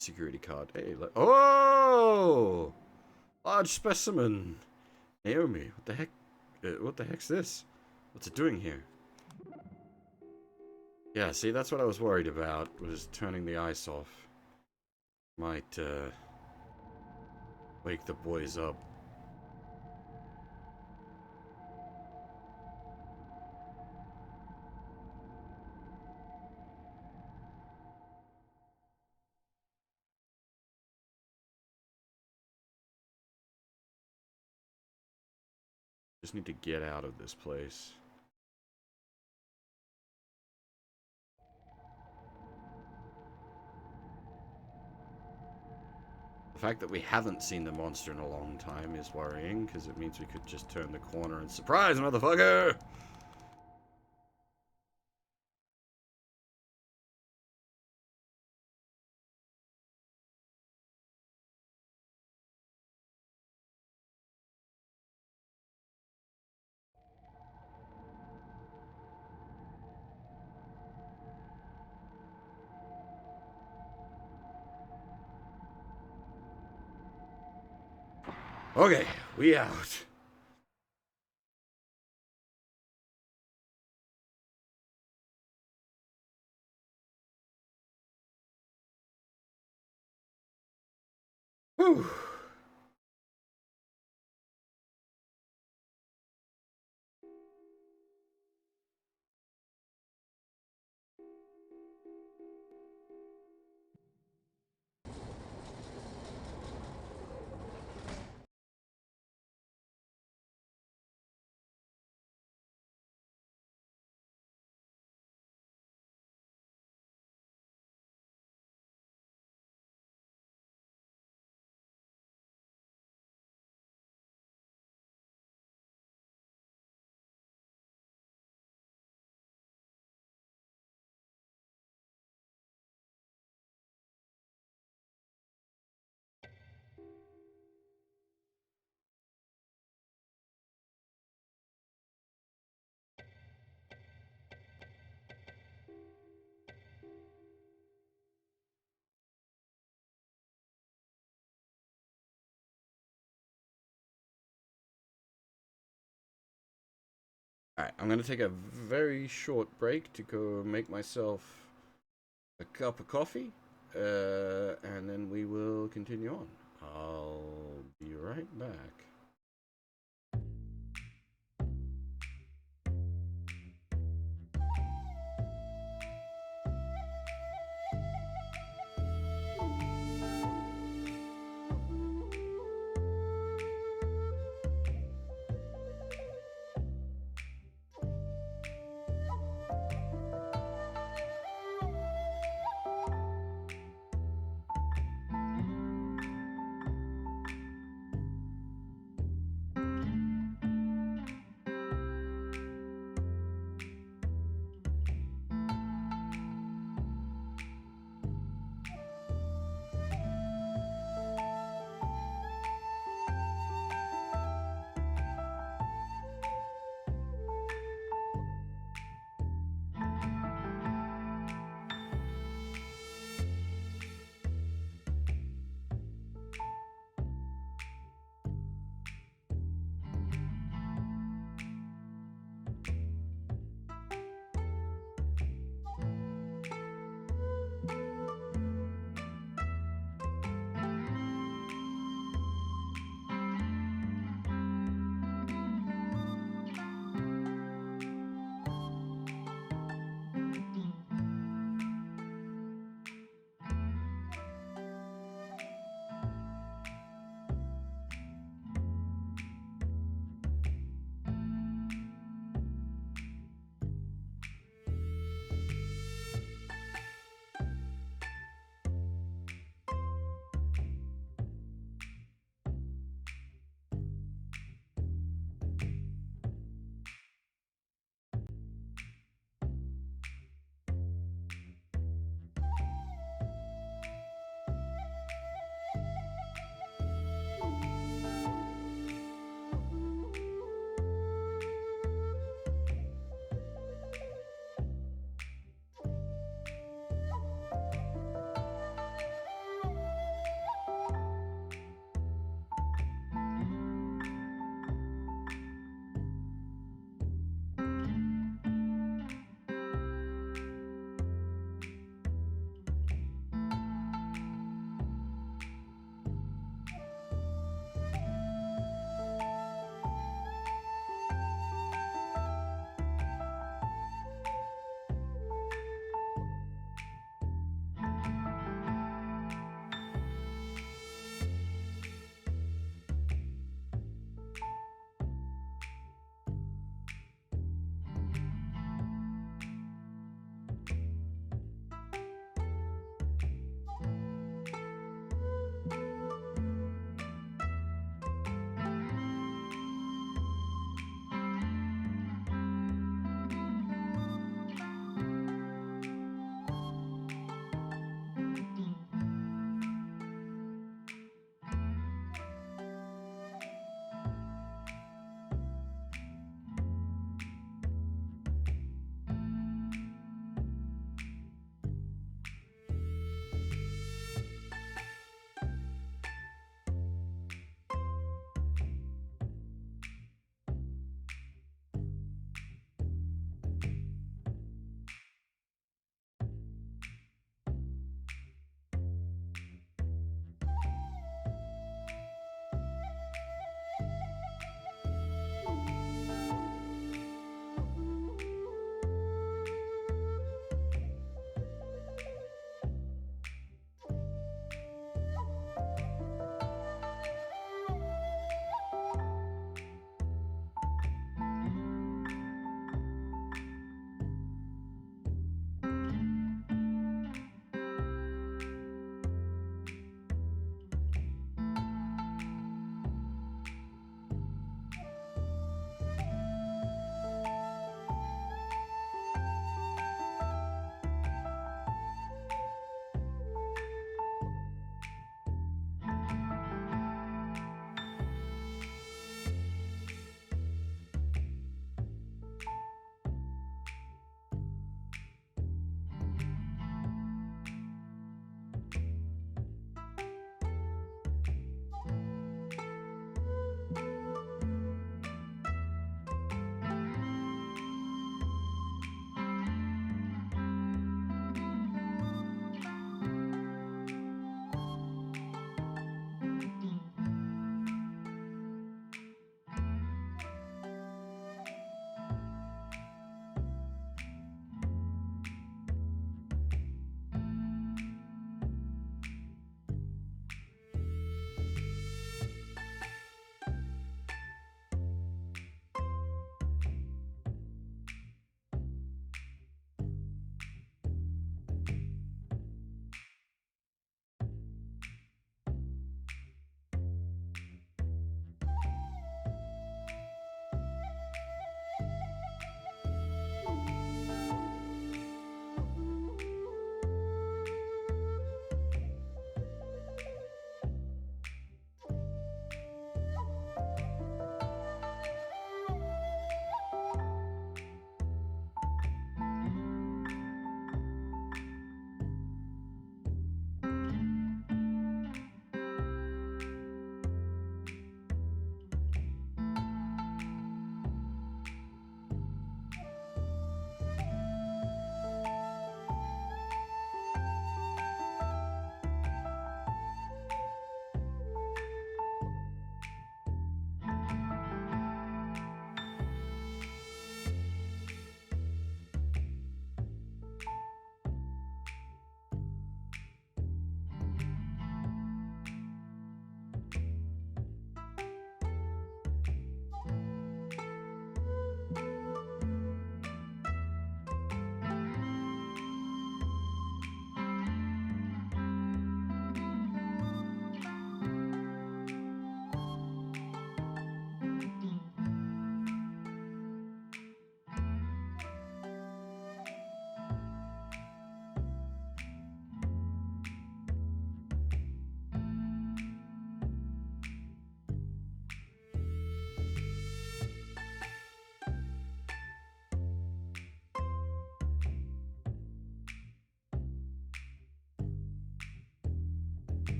security card. Hey, oh! Large specimen! Naomi, what the heck? What the heck's this? What's it doing here? Yeah, see, that's what I was worried about, was turning the ice off. Might, wake the boys up. Just need to get out of this place. The fact that we haven't seen the monster in a long time is worrying, because it means we could just turn the corner and surprise, motherfucker! Okay, we out. Whew. Alright, I'm gonna take a very short break to go make myself a cup of coffee, and then we will continue on. I'll be right back.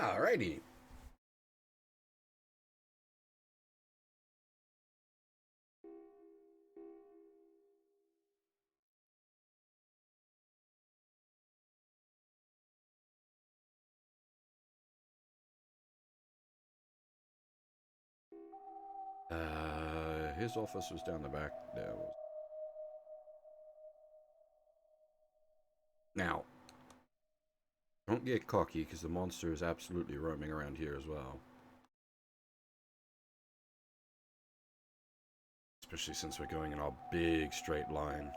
Alrighty. His office was down the back there. Now, don't get cocky, because the monster is absolutely roaming around here as well. Especially since we're going in our big straight line.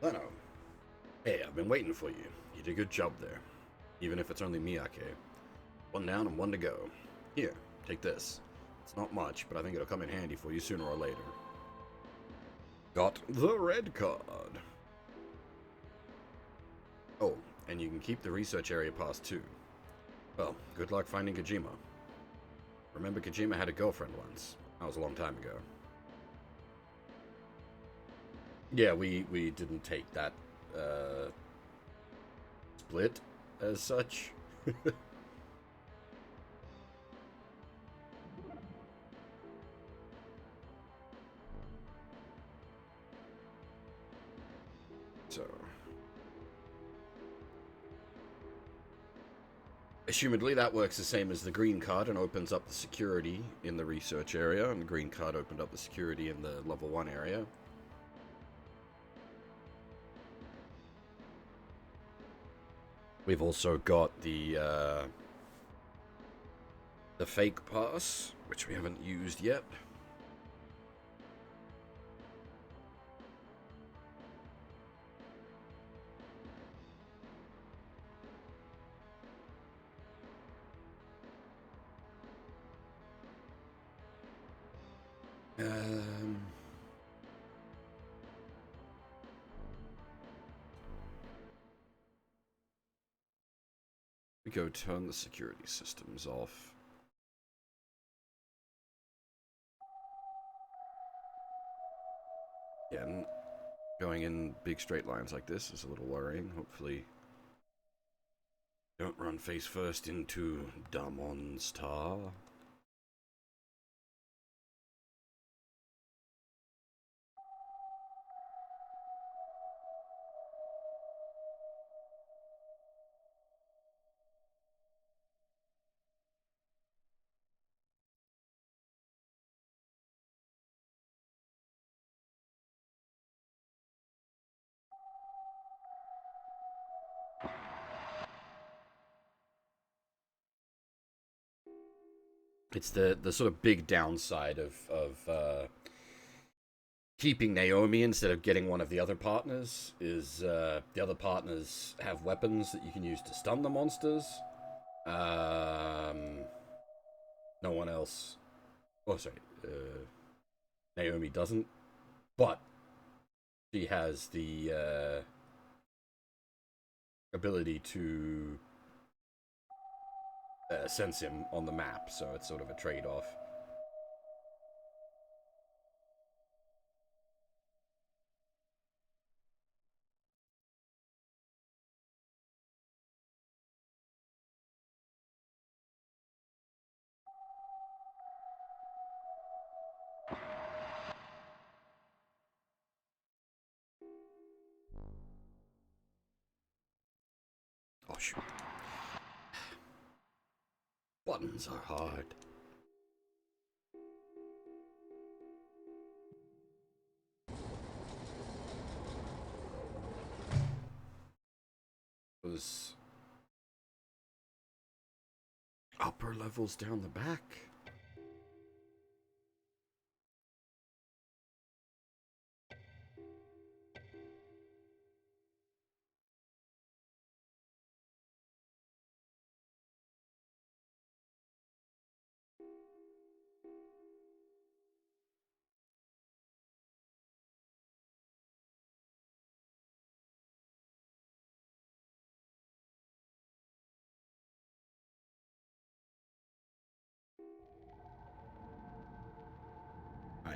Leno. Hey, I've been waiting for you. You did a good job there. Even if it's only Miyake. One down and one to go. Here, take this. It's not much, but I think it'll come in handy for you sooner or later. Got the red card. Oh, and you can keep the research area pass too. Well, good luck finding Kojima. Remember Kojima had a girlfriend once. That was a long time ago. Yeah, we didn't take that split as such. So, assumedly that works the same as the green card and opens up the security in the research area, and the green card opened up the security in the level 1 area. We've also got the fake pass, which we haven't used yet. We go turn the security systems off. Again, going in big straight lines like this is a little worrying. Hopefully, don't run face first into the monster. It's the sort of big downside of keeping Naomi instead of getting one of the other partners is the other partners have weapons that you can use to stun the monsters. No one else. Oh, sorry. Naomi doesn't, but she has the ability to sense him on the map, so it's sort of a trade-off. Oh, shoot. Buttons are hard. Those upper levels down the back.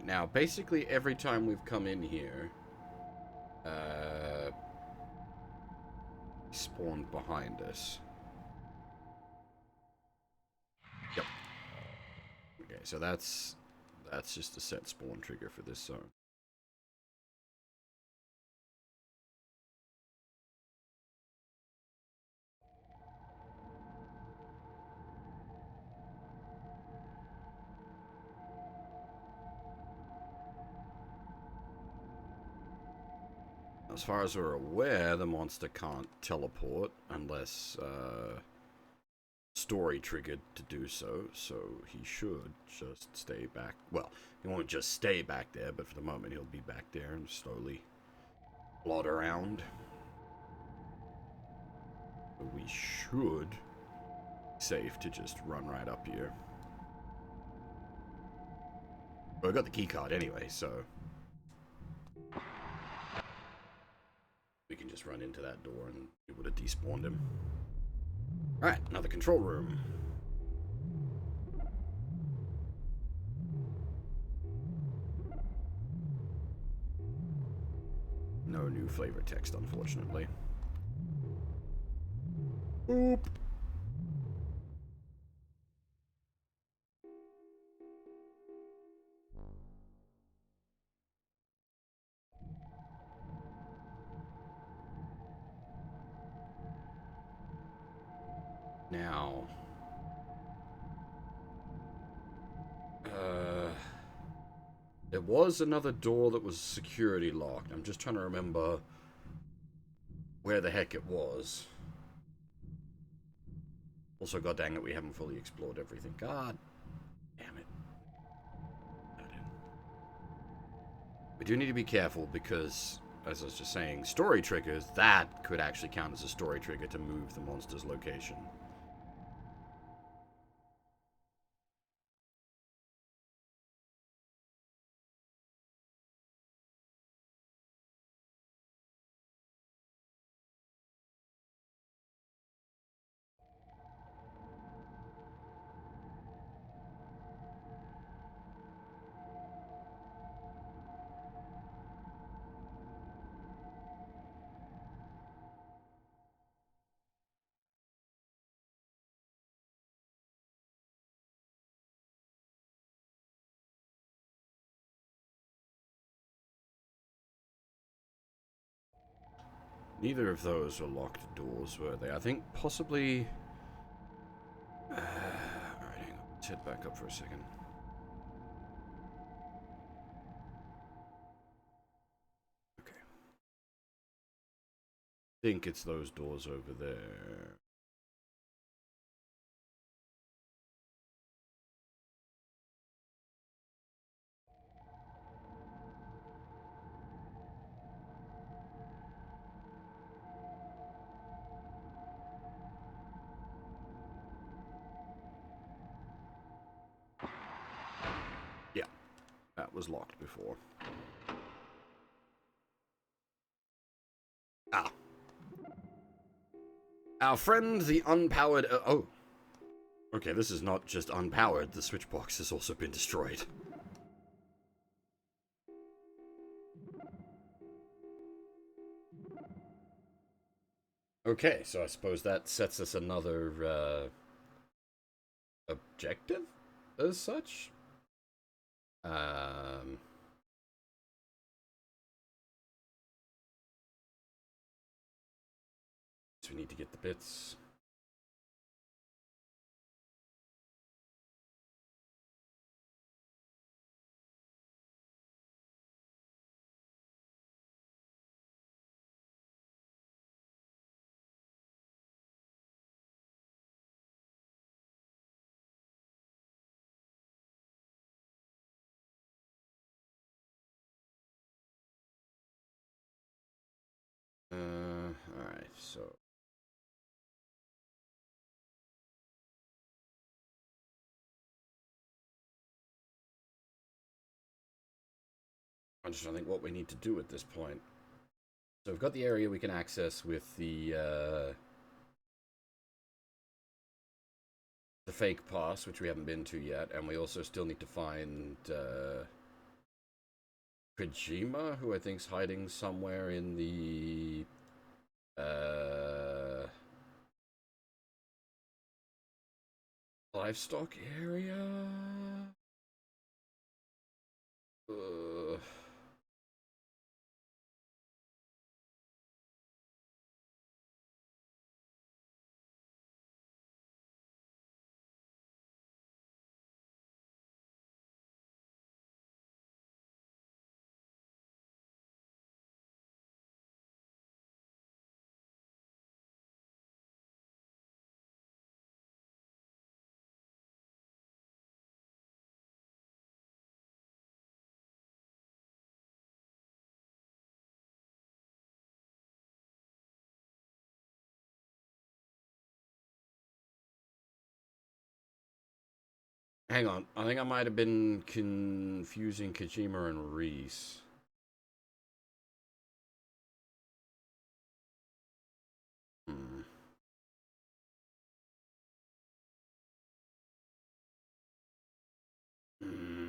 now basically every time we've come in here, uh, spawned behind us. Yep. Okay, so that's just a set spawn trigger for this zone. As far as we're aware, the monster can't teleport unless story triggered to do so, so he should just stay back. Well, he won't just stay back there, but for the moment he'll be back there and slowly plod around. So we should be safe to just run right up here. Well, I got the key card anyway, so we can just run into that door and it would have despawned him. Alright, another control room. No new flavor text, unfortunately. Boop. Now, there was another door that was security locked. I'm just trying to remember where the heck it was. Also, god dang it, we haven't fully explored everything. God damn it. We do need to be careful because, as I was just saying, story triggers, that could actually count as a story trigger to move the monster's location. Neither of those were locked doors, were they? I think possibly... Alright, hang on. Let's head back up for a second. Okay. I think it's those doors over there. Yeah, that was locked before. Ah. Our friend, the unpowered... oh. Okay, this is not just unpowered. The switch box has also been destroyed. Okay, so I suppose that sets us another objective as such. So we need to get the bits. Alright, so... I'm just trying to think what we need to do at this point. So we've got the area we can access with the fake pass, which we haven't been to yet, and we also still need to find Kojima, who I think's hiding somewhere in the uh, livestock area. Uh, Hang on, I think I might have been confusing Kojima and Reese. Hmm. Hmm.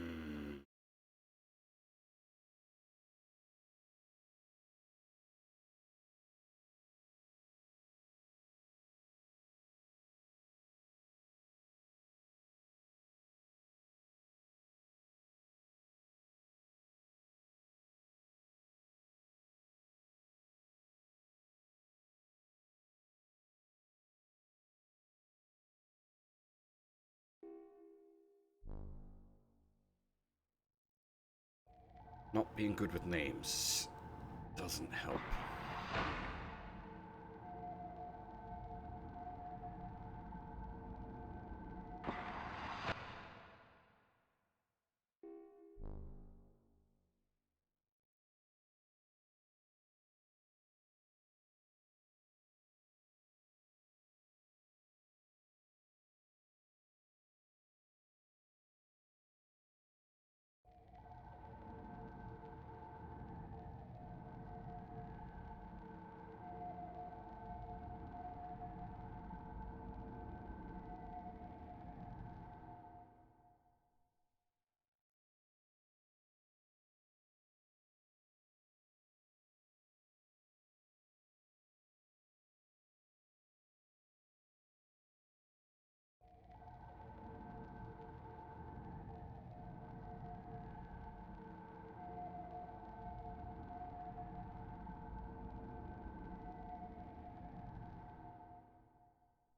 Not being good with names doesn't help.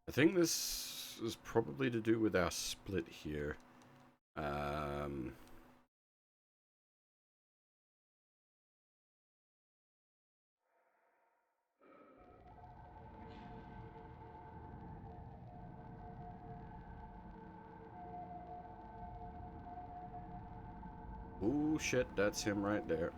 I think this is probably to do with our split here. Um, oh shit, that's him right there.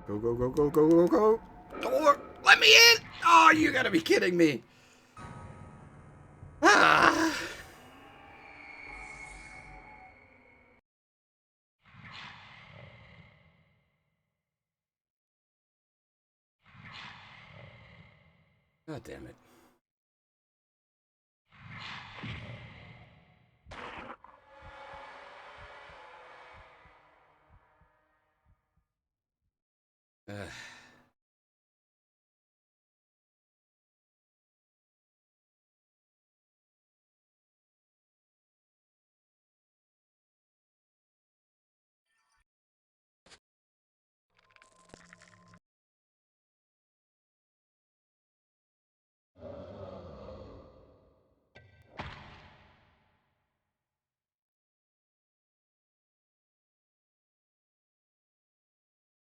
Go, go, go, go, go, go, go! Door! Let me in! Oh, you gotta be kidding me! Ah! God damn it. Uh,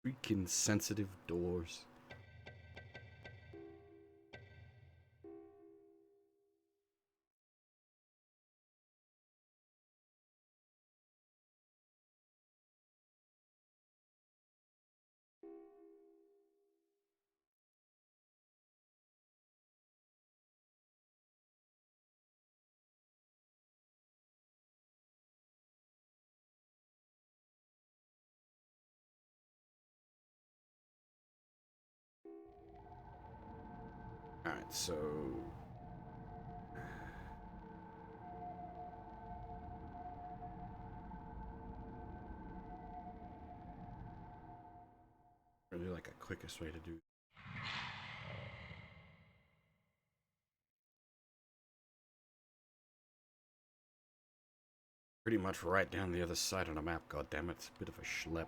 freaking sensitive doors. Alright, so... really like a quickest way to do. Pretty much right down the other side of the map, goddammit. It's a bit of a schlep.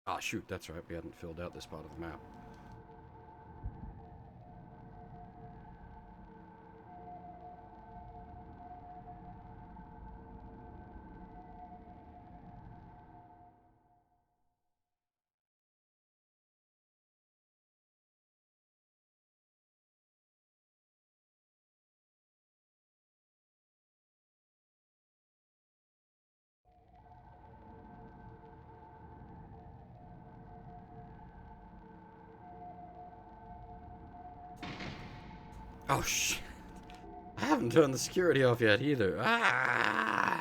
Ah, shoot, that's right, we hadn't filled out this part of the map. Oh, shit. I haven't turned the security off yet, either. Ah!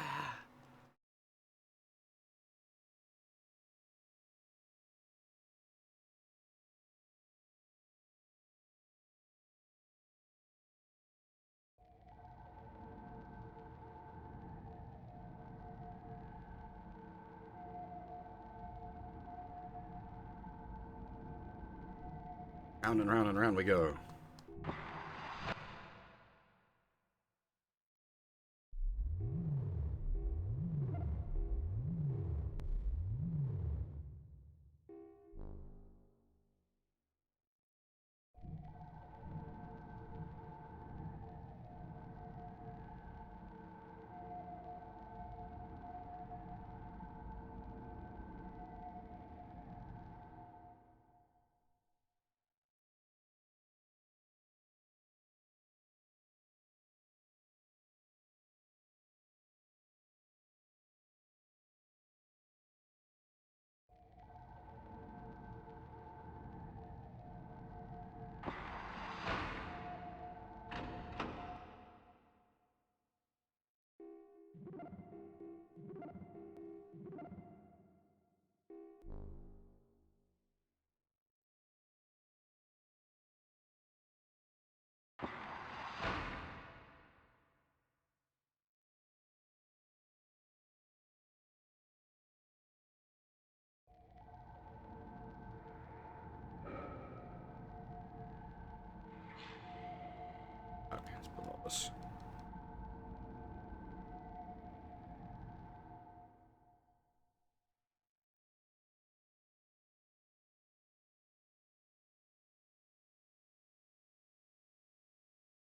Round and round we go. Okay, let's put all this.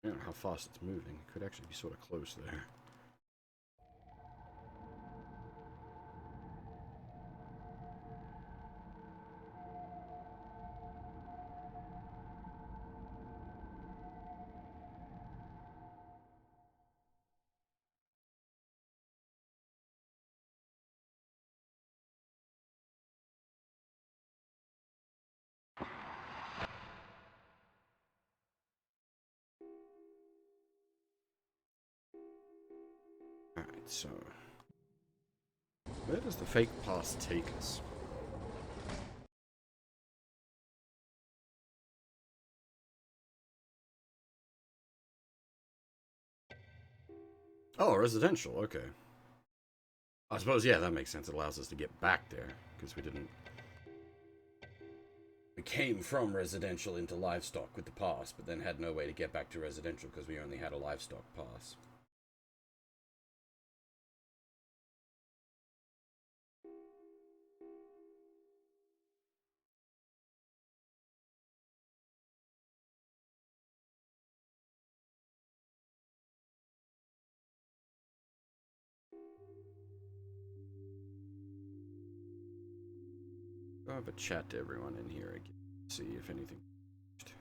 I don't know how fast it's moving. It could actually be sort of close there. Alright, so... where does the fake pass take us? Oh, residential, okay. I suppose, yeah, that makes sense. It allows us to get back there, because we didn't... we came from residential into livestock with the pass, but then had no way to get back to residential because we only had a livestock pass. I'll have a chat to everyone in here again, see if anything changed.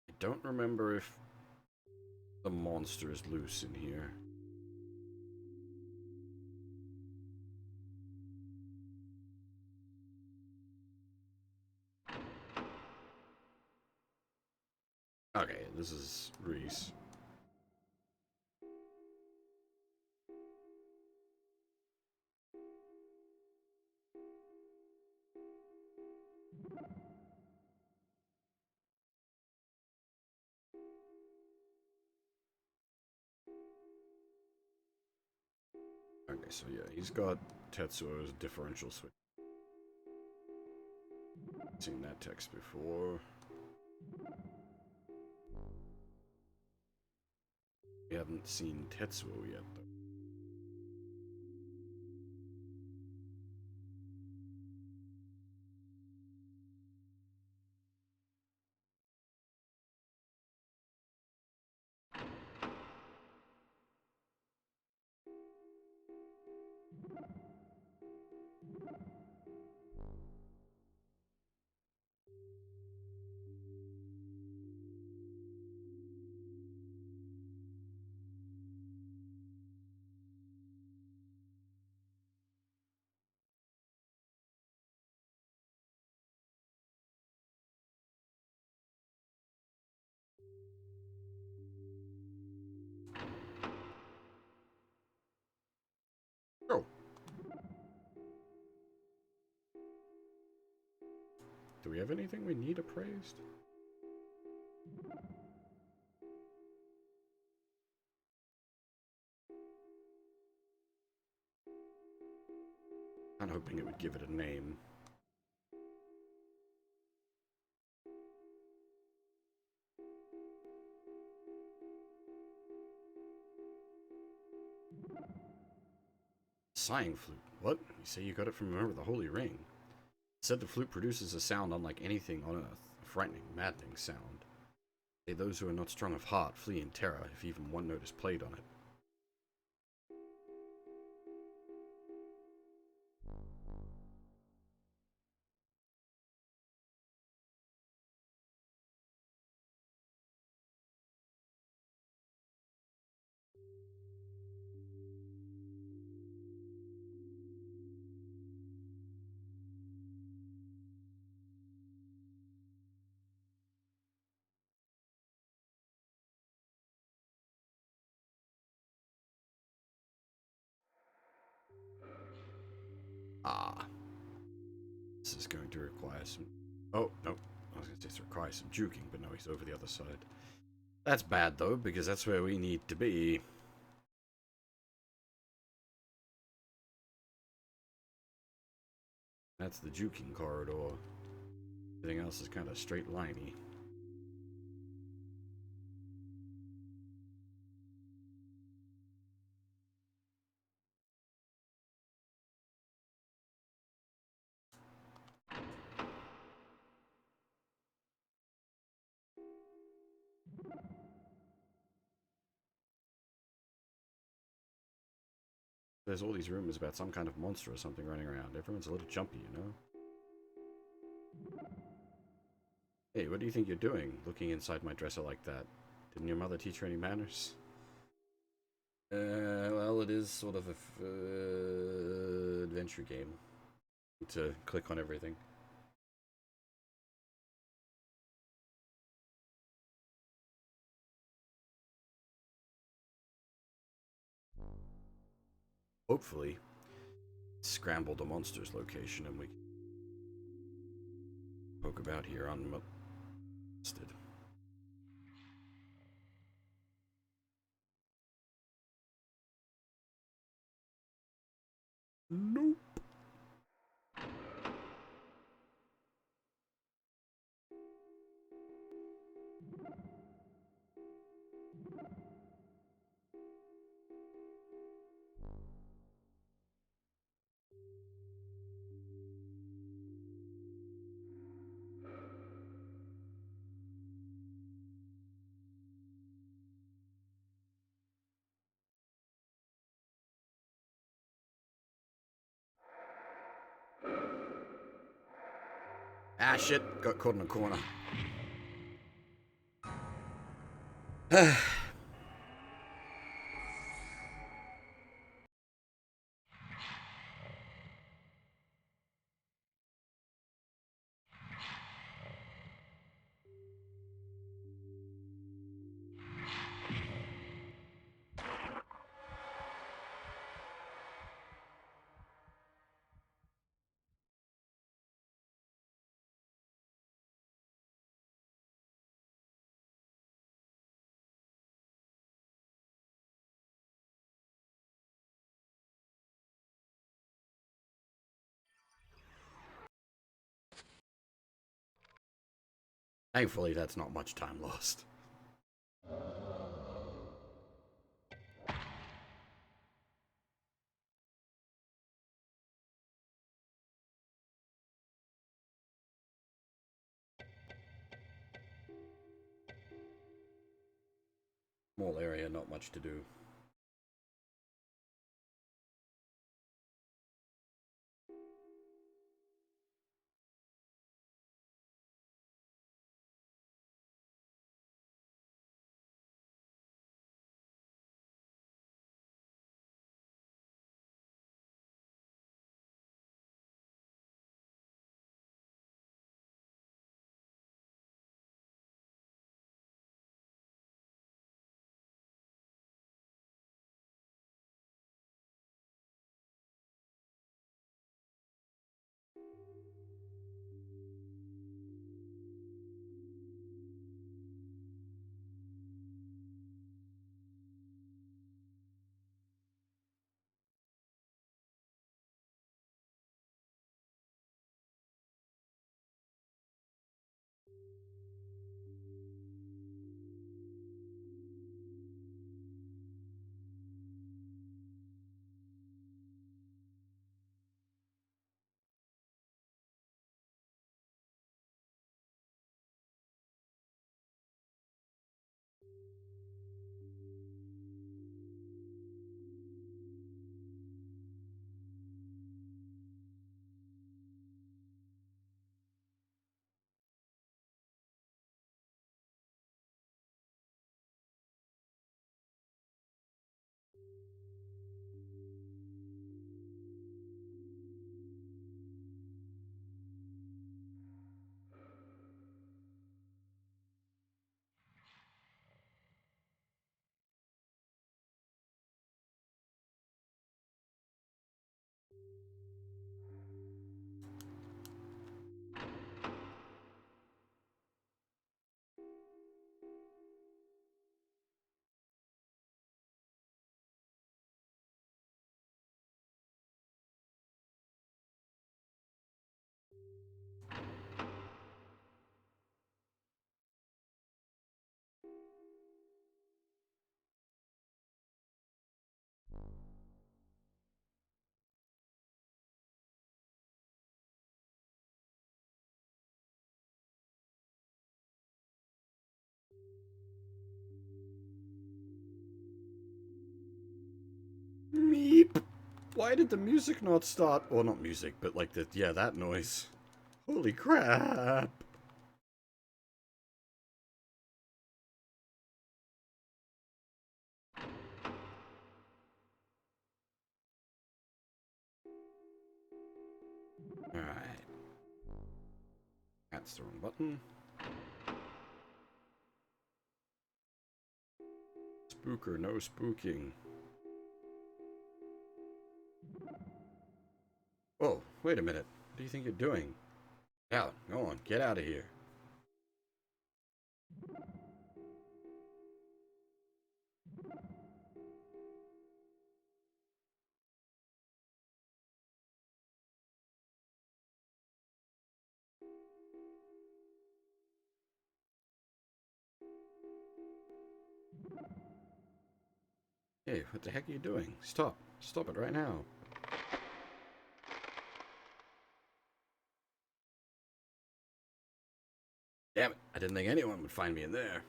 I don't remember if the monster is loose in here. Okay, this is Reese. Okay, so yeah, he's got Tetsuo's differential switch. Seen that text before. We haven't seen Tetsuo yet, though. Oh, do we have anything we need appraised? I'm hoping it would give it a name. Sighing flute. What? You say you got it from a member of the Holy Ring? It said the flute produces a sound unlike anything on earth. A frightening, maddening sound. Say those who are not strong of heart flee in terror if even one note is played on it. Ah. This is going to require some... Oh, no. I was going to say it requires some juking, but no, he's over the other side. That's bad, though, because that's where we need to be. That's the juking corridor. Everything else is kind of straight-liney. There's all these rumors about some kind of monster or something running around. Everyone's a little jumpy, you know? Hey, what do you think you're doing, looking inside my dresser like that? Didn't your mother teach you any manners? Well, it is sort of a adventure game. To click on everything. Hopefully, scramble the monster's location and we can poke about here unmolested. Nope. Ah, shit. Got caught in a corner. Thankfully, that's not much time lost. Small area, not much to do. Meep. Why did the music not start? Well, not music, but like the, yeah, that noise. Holy crap. Alright. That's the wrong button. Spooker, no spooking. Oh, wait a minute. What do you think you're doing? Out. Go on. Get out of here. Hey, what the heck are you doing? Stop. Stop it right now. Damn it. I didn't think anyone would find me in there.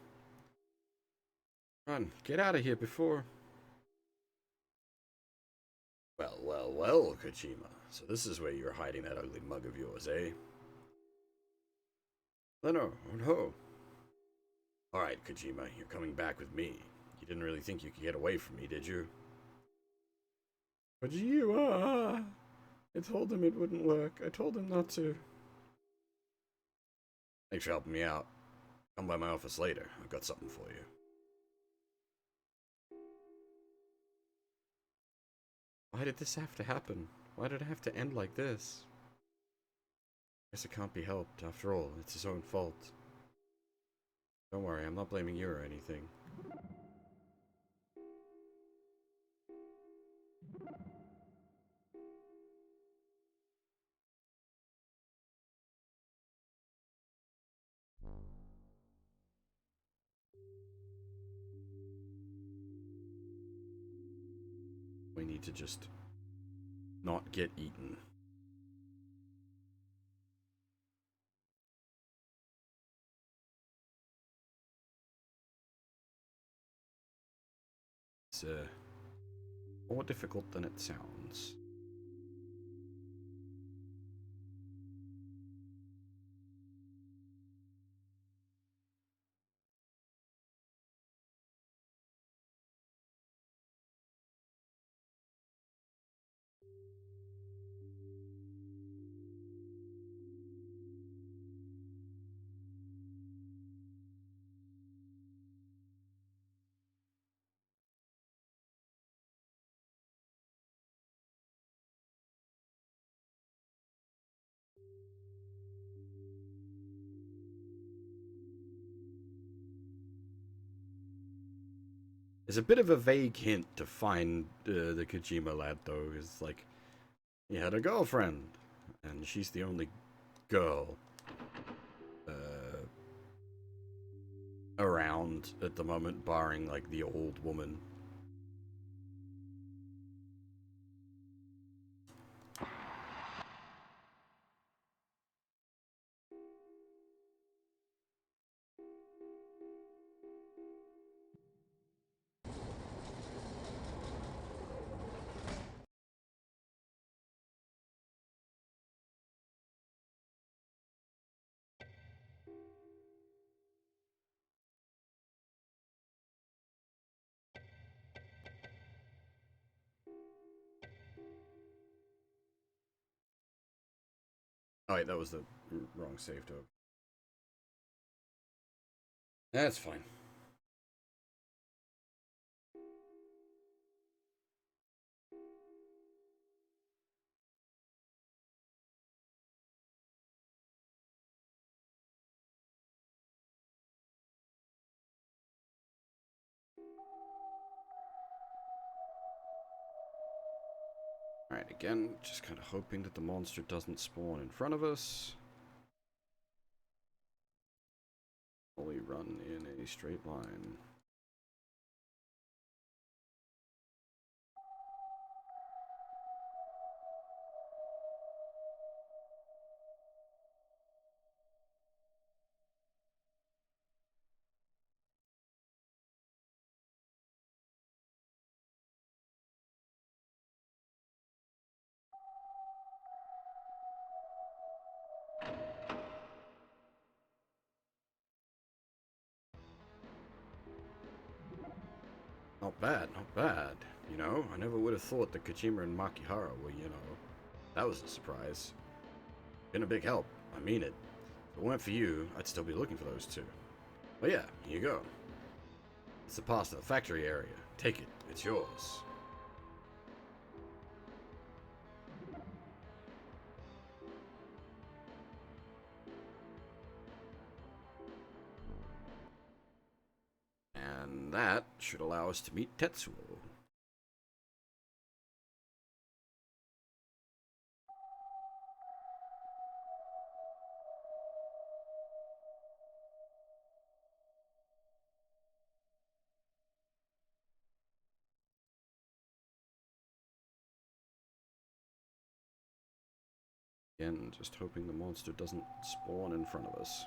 Run. Get out of here before... Well, well, well, Kojima. So this is where you're hiding that ugly mug of yours, eh? Leno, oh no. Alright, Kojima, you're coming back with me. You didn't really think you could get away from me, did you? Kojima! I told him it wouldn't work. I told him not to. Thanks for helping me out. Come by my office later. I've got something for you. Why did this have to happen? Why did it have to end like this? Guess it can't be helped. After all, it's his own fault. Don't worry, I'm not blaming you or anything. We need to just not get eaten. It's more difficult than it sounds. There's a bit of a vague hint to find the Kojima lad, though. Is like, he had a girlfriend, and she's the only girl around at the moment, barring like the old woman. Oh wait, that was the wrong save to. That's fine. Alright, again, just kind of hoping that the monster doesn't spawn in front of us. Only run in a straight line. Not bad, not bad. You know, I never would have thought that Kojima and Makihara were, you know, that was a surprise. Been a big help, I mean it. If it weren't for you, I'd still be looking for those two. But yeah, here you go. It's the pass to the factory area. Take it, it's yours. And that should allow us to meet Tetsuo. Again, just hoping the monster doesn't spawn in front of us.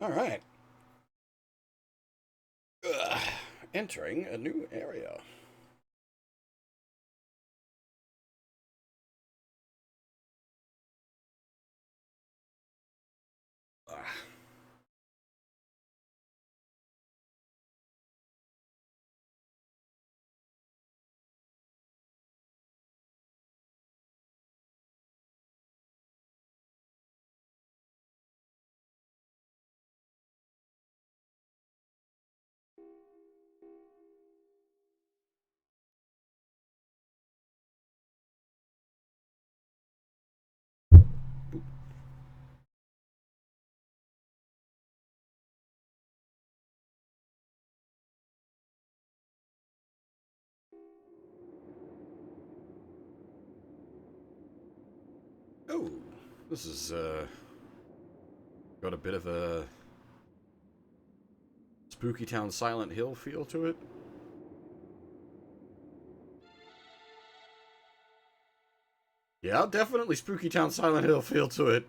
All right. Entering a new area. Ah. Oh, this is got a bit of a Spooky Town Silent Hill feel to it. Yeah, definitely Spooky Town Silent Hill feel to it.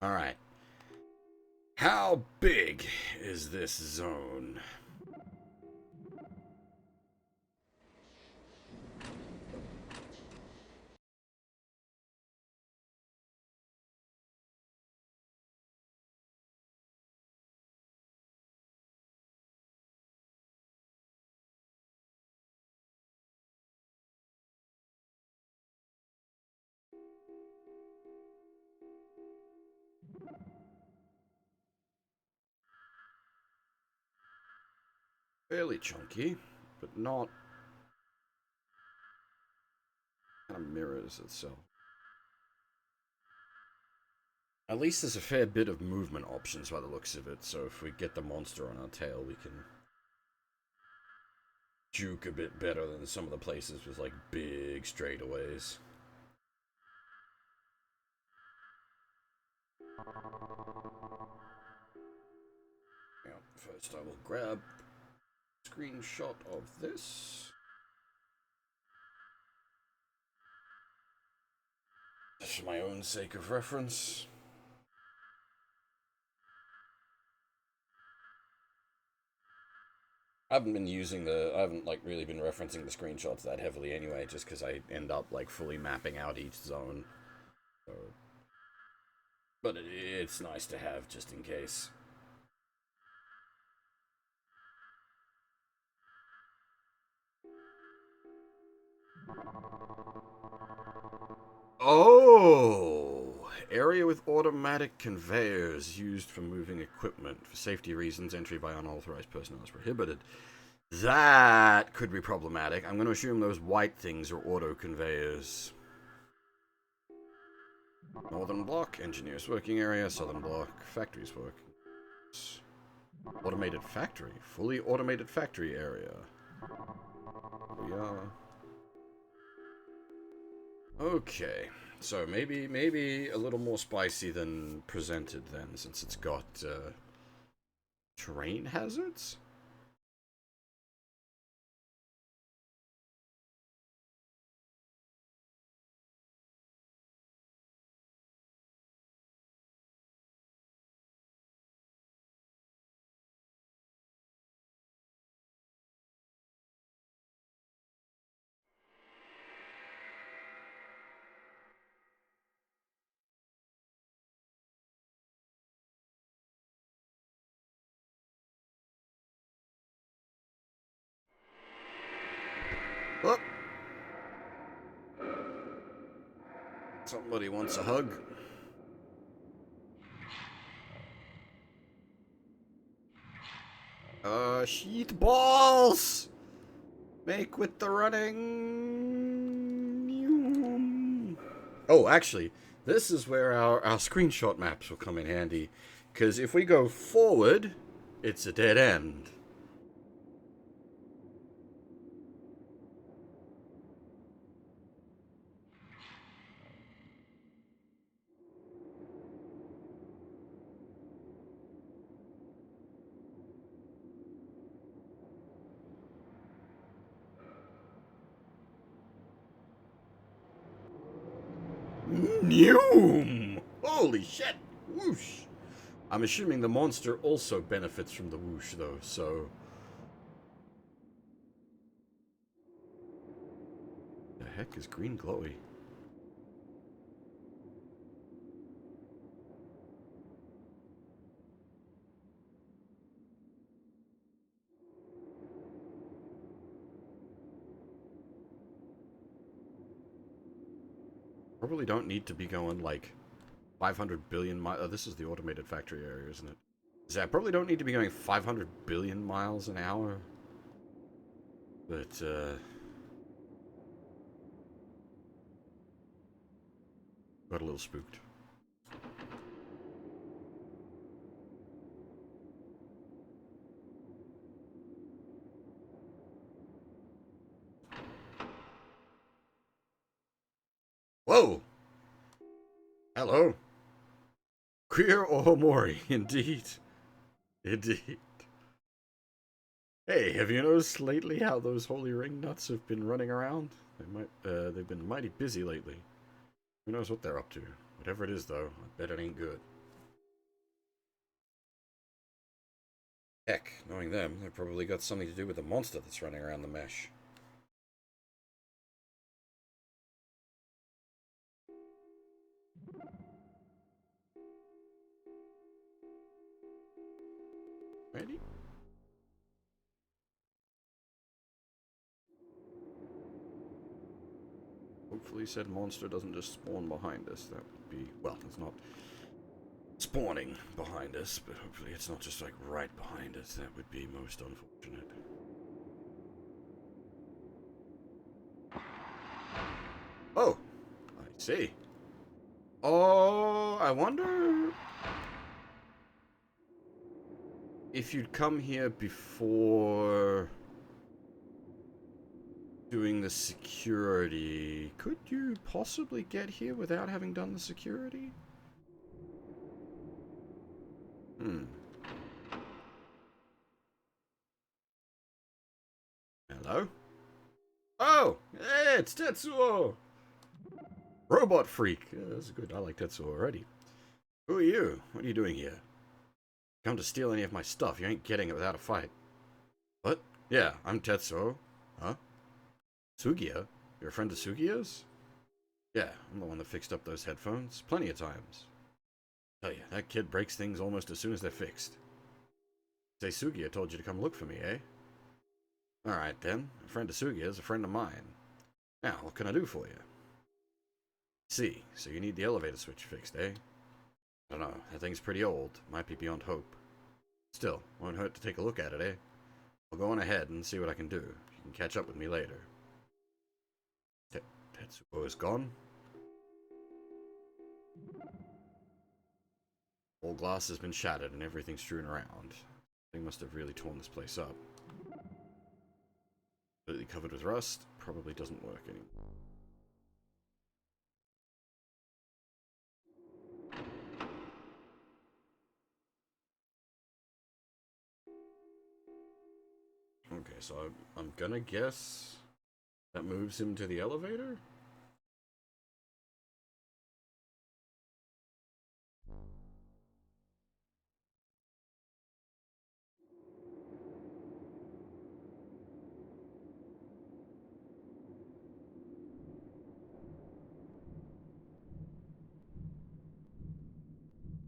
All right. How big is this zone? Fairly chunky, but not kind of mirrors itself. At least there's a fair bit of movement options by the looks of it, so if we get the monster on our tail, we can juke a bit better than some of the places with like big straightaways. Yeah, first I will grab a screenshot of this. Just for my own sake of reference. I haven't like really been referencing the screenshots that heavily anyway, just because I end up like fully mapping out each zone. So, but it's nice to have just in case. Oh! Area with automatic conveyors used for moving equipment. For safety reasons, entry by unauthorized personnel is prohibited. That could be problematic. I'm going to assume those white things are auto conveyors. Northern block, engineers working area. Southern block, factories work. Automated factory. Fully automated factory area. We are. Okay. So maybe a little more spicy than presented then, since it's got terrain hazards? Oh! Somebody wants a hug. Sheet balls! Make with the running. Oh, actually, this is where our screenshot maps will come in handy. Because if we go forward, it's a dead end. Noom! Holy shit! Whoosh! I'm assuming the monster also benefits from the whoosh, though, so... The heck is green glowy? Probably don't need to be going, like, 500 billion miles... Oh, this is the automated factory area, isn't it? I probably don't need to be going 500 billion miles an hour. But, got a little spooked. Whoa! Hello. Queer Ohomori, indeed. Indeed. Hey, have you noticed lately how those holy ring nuts have been running around? They've been mighty busy lately. Who knows what they're up to? Whatever it is, though, I bet it ain't good. Heck, knowing them, they've probably got something to do with the monster that's running around the mesh. Ready? Hopefully said monster doesn't just spawn behind us. That would be... Well, it's not spawning behind us, but hopefully it's not just, like, right behind us. That would be most unfortunate. Oh! I see. Oh, I wonder... if you'd come here before... doing the security, could you possibly get here without having done the security? Hello? Oh! Hey, it's Tetsuo! Robot freak. Yeah, that's good. I like Tetsuo already. Who are you? What are you doing here? Come to steal any of my stuff. You ain't getting it without a fight. What? Yeah, I'm Tetsuo. Huh? Sugiya? You're a friend of Sugiya's? Yeah, I'm the one that fixed up those headphones. Plenty of times. Tell you, that kid breaks things almost as soon as they're fixed. Say Sugiya told you to come look for me, eh? Alright then. A friend of Sugiya's a friend of mine. Now, what can I do for you? See, so you need the elevator switch fixed, eh? I don't know, that thing's pretty old. Might be beyond hope. Still, won't hurt to take a look at it, eh? I'll go on ahead and see what I can do. You can catch up with me later. Tetsuo is gone. All glass has been shattered and everything strewn around. They must have really torn this place up. Completely covered with rust. Probably doesn't work anymore. Okay, so I'm gonna guess that moves him to the elevator?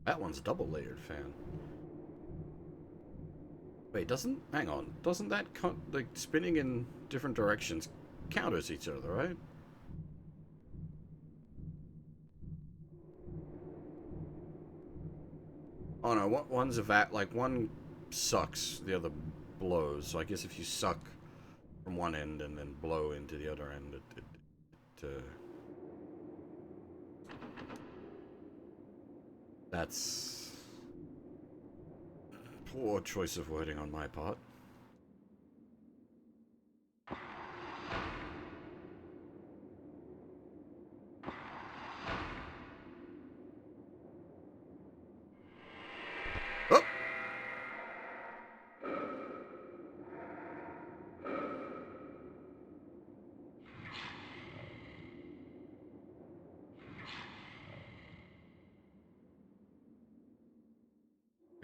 That one's a double layered fan. Wait, hang on, doesn't that like spinning in different directions counters each other, right? Oh no, one's like one sucks, the other blows. So I guess if you suck from one end and then blow into the other end, that's poor choice of wording on my part. Oh!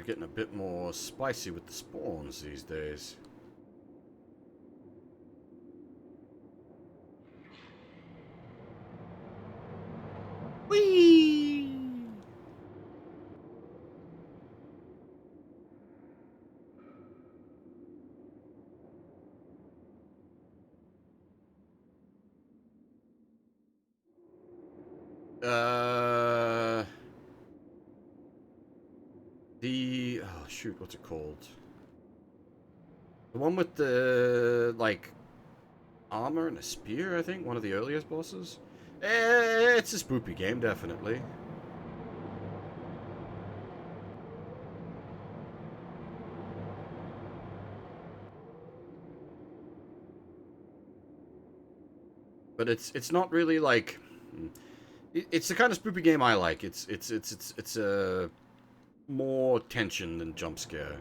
We're getting a bit more spicy with the spawns these days. Whee! Oh shoot, what's it called? The one with the, like, armor and a spear, I think? One of the earliest bosses? It's a spoopy game, definitely. But it's not really like... It's the kind of spoopy game I like. It's a more tension than jump scare.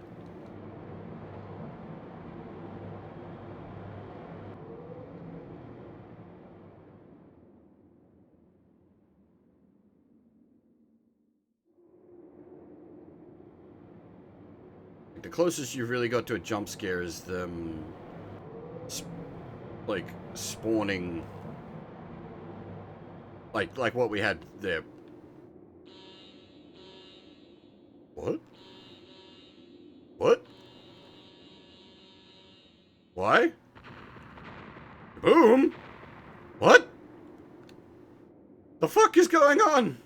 Like, the closest you've really got to a jump scare is them, like, spawning, like what we had there. What? What? Why? Boom? What? The fuck is going on?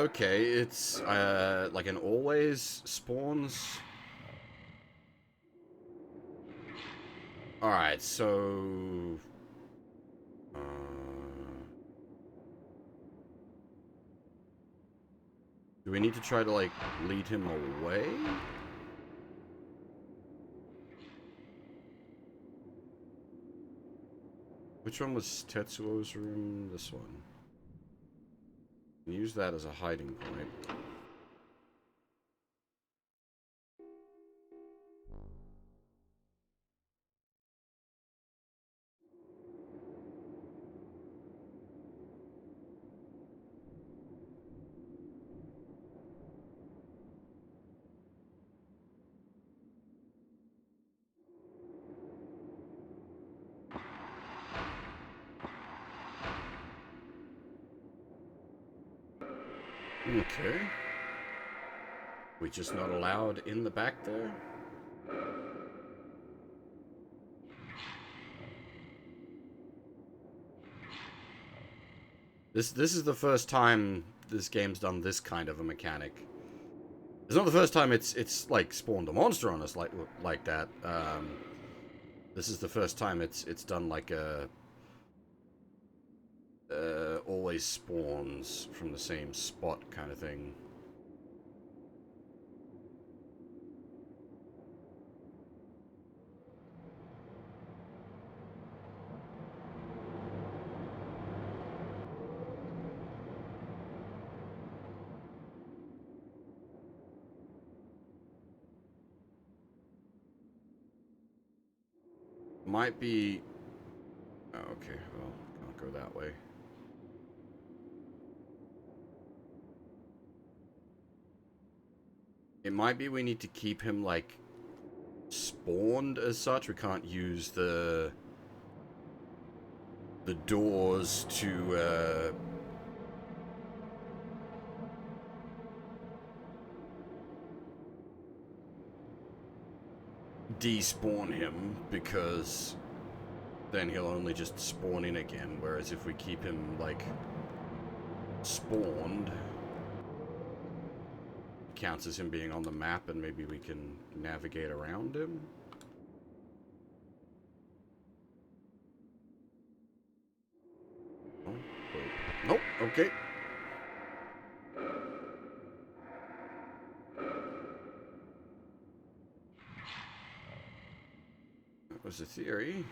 Okay, it's, like an always spawns. Alright, so... Uh, do we need to try to, like, lead him away? Which one was Tetsuo's room? This one. Use that as a hiding point. Okay. We just not allowed in the back there? This is the first time this game's done this kind of a mechanic. It's not the first time it's like spawned a monster on us like that. This is the first time it's done like a always spawns from the same spot kind of thing. Might be... Oh, okay, well, can't go that way. It might be we need to keep him, like, spawned as such. We can't use the doors to, despawn him, because then he'll only just spawn in again, whereas if we keep him, like, spawned, it counts as him being on the map, and maybe we can navigate around him. Oh, nope, okay. That was the theory.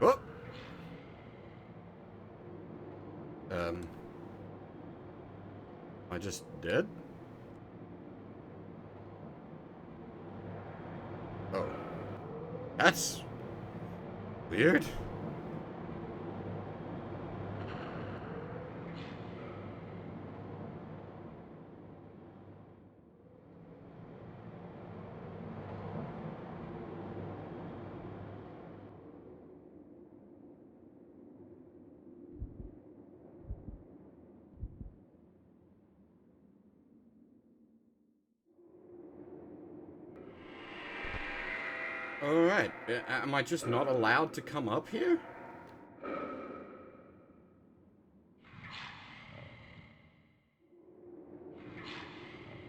Oh! Am I just dead? Oh. That's weird. Alright. Am I just not allowed to come up here?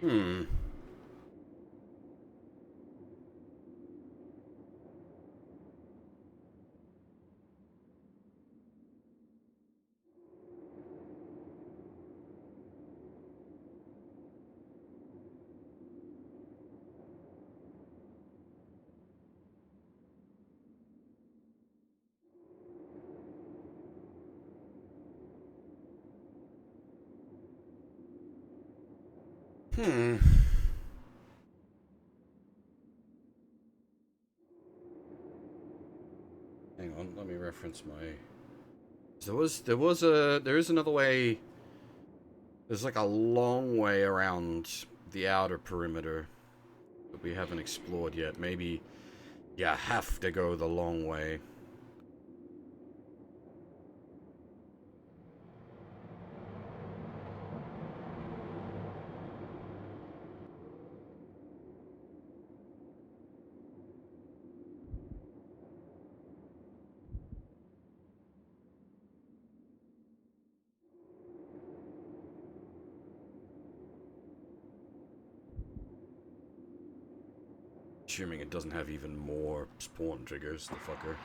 Hmm. Hmm. Hang on, let me reference my... there is another way. There's like a long way around the outer perimeter that we haven't explored yet. Maybe you have to go the long way. Assuming it doesn't have even more spawn triggers, the fucker.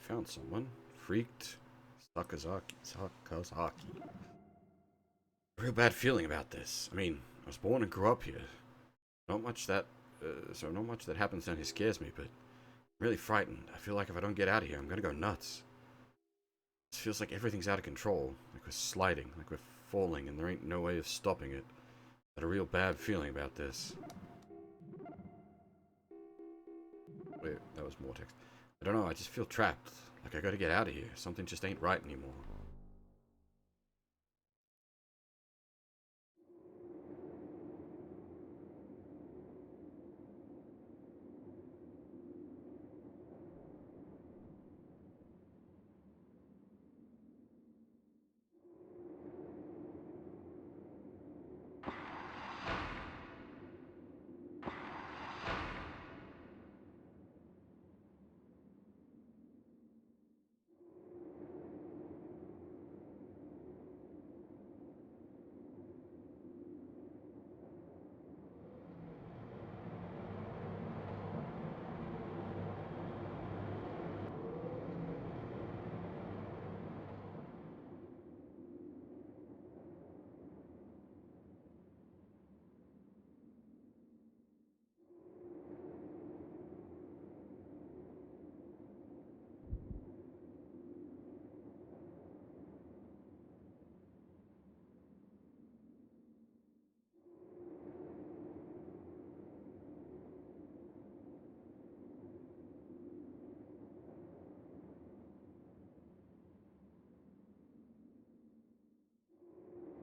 Found someone. Freaked Sakazaki. Real bad feeling about this. I mean, I was born and grew up here. Not much that happens down here scares me, but I'm really frightened. I feel like if I don't get out of here, I'm gonna go nuts. This feels like everything's out of control. Like we're sliding, like we're falling, and there ain't no way of stopping it. Got a real bad feeling about this. Wait, that was more text. I don't know, I just feel trapped. Like I gotta get out of here. Something just ain't right anymore.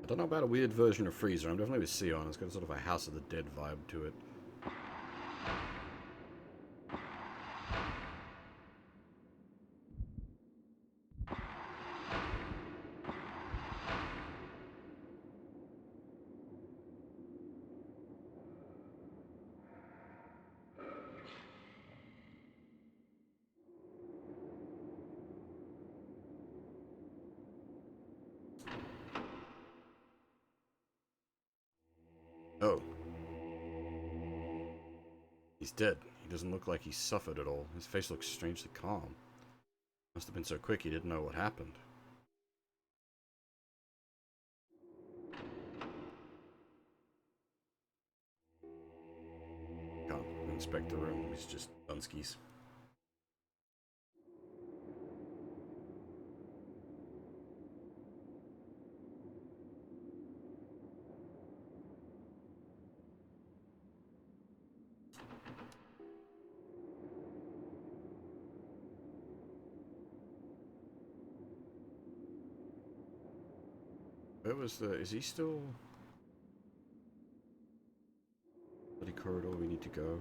I don't know about a weird version of Freezer. I'm definitely with Sion. It's got sort of a House of the Dead vibe to it. Oh. He's dead. He doesn't look like he suffered at all. His face looks strangely calm. Must have been so quick he didn't know what happened. Can't inspect the room. It's just Dunskies. Where was the... Is he still... Bloody corridor we need to go?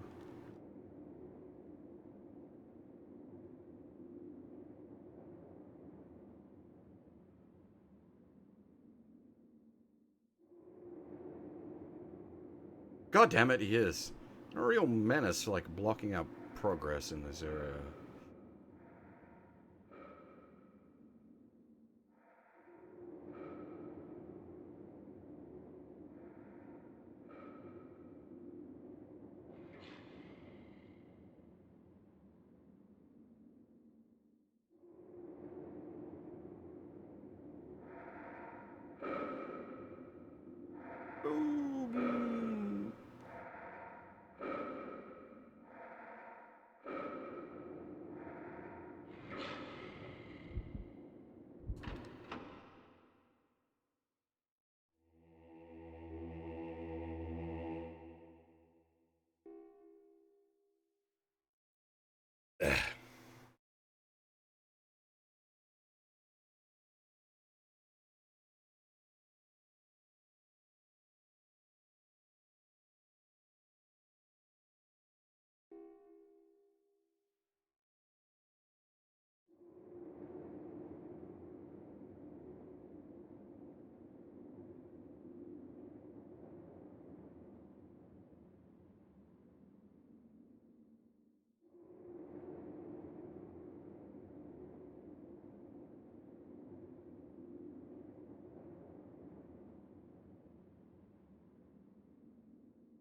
God damn it, he is. A real menace for, like, blocking our progress in this area. Boom!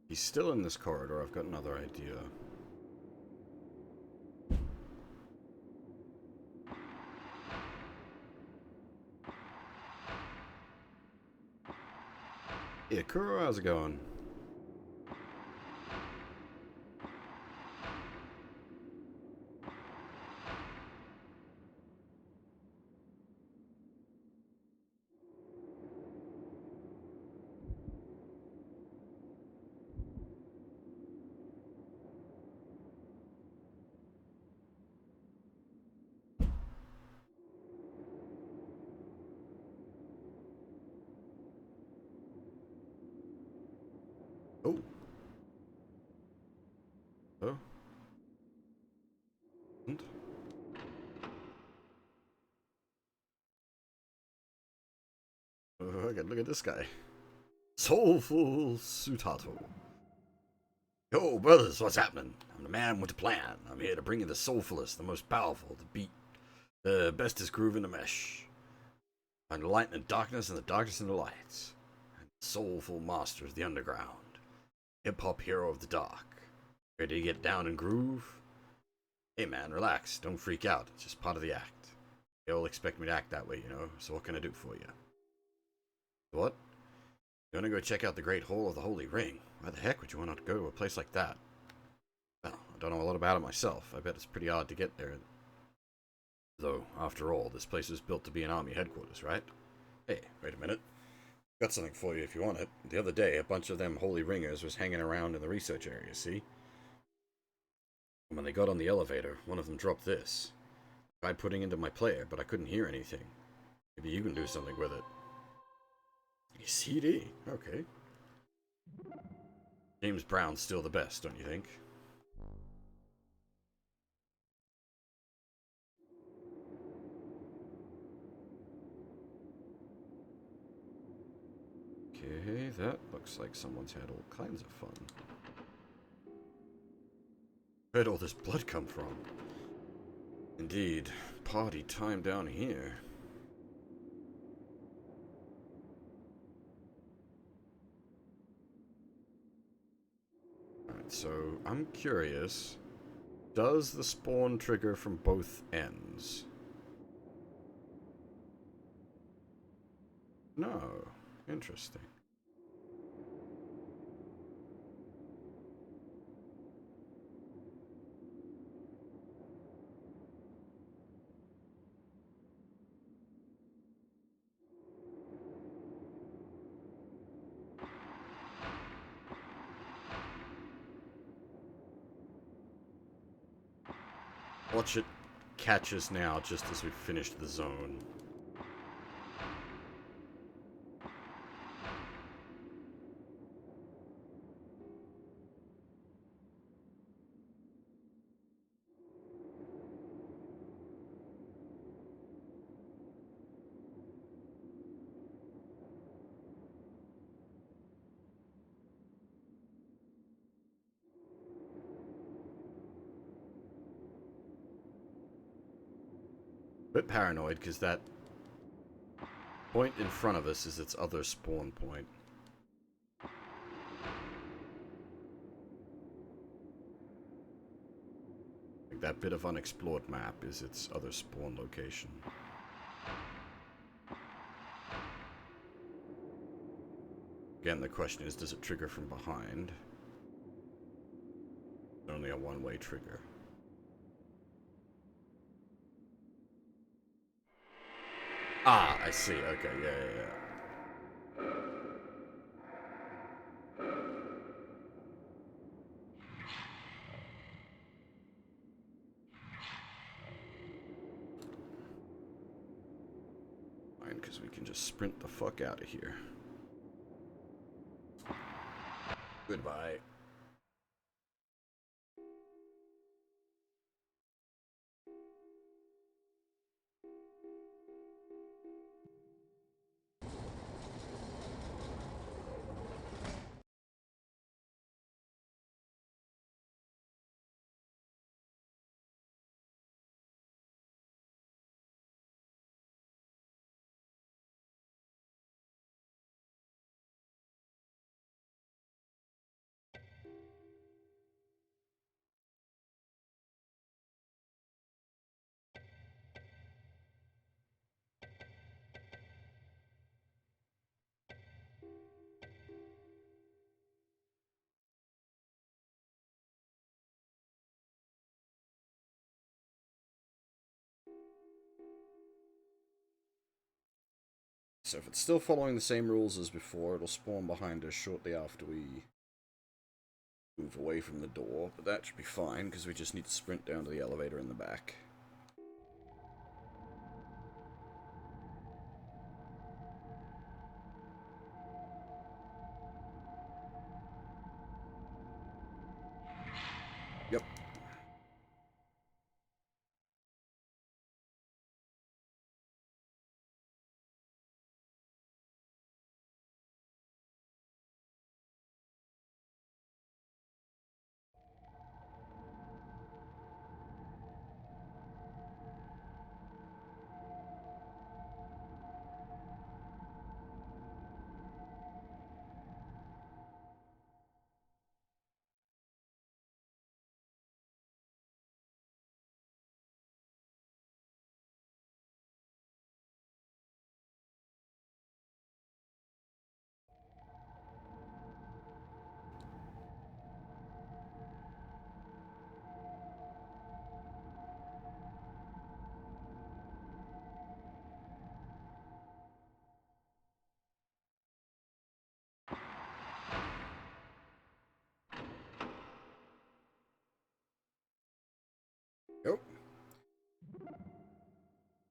He's still in this corridor. I've got another idea. Yeah, Kuro, how's it going? at this guy. Soulful Sutato. Yo, brothers, what's happening? I'm the man with the plan. I'm here to bring you the soulfulest, the most powerful, the beat, the bestest groove in the mesh. Find the light in the darkness and the darkness in the lights. And soulful master of the underground. Hip-hop hero of the dark. Ready to get down and groove? Hey man, relax. Don't freak out. It's just part of the act. They all expect me to act that way, you know, so what can I do for you? What? You wanna go check out the Great Hall of the Holy Ring? Why the heck would you want to go to a place like that? Well, I don't know a lot about it myself. I bet it's pretty hard to get there. Though, after all, this place was built to be an army headquarters, right? Hey, wait a minute. Got something for you if you want it. The other day, a bunch of them Holy Ringers was hanging around in the research area, see? When they got on the elevator, one of them dropped this. I tried putting it into my player, but I couldn't hear anything. Maybe you can do something with it. A CD? Okay. James Brown's still the best, don't you think? Okay, that looks like someone's had all kinds of fun. Where'd all this blood come from? Indeed, party time down here. Alright, so I'm curious. Does the spawn trigger from both ends? No. Interesting. Watch it catch us now just as we finish the zone. Bit paranoid because that point in front of us is its other spawn point. Like that bit of unexplored map is its other spawn location. Again, the question is, does it trigger from behind? It's only a one-way trigger. Ah, I see. Okay, yeah. Fine, because we can just sprint the fuck out of here. Goodbye. So if it's still following the same rules as before, it'll spawn behind us shortly after we move away from the door, but that should be fine, because we just need to sprint down to the elevator in the back. Yep.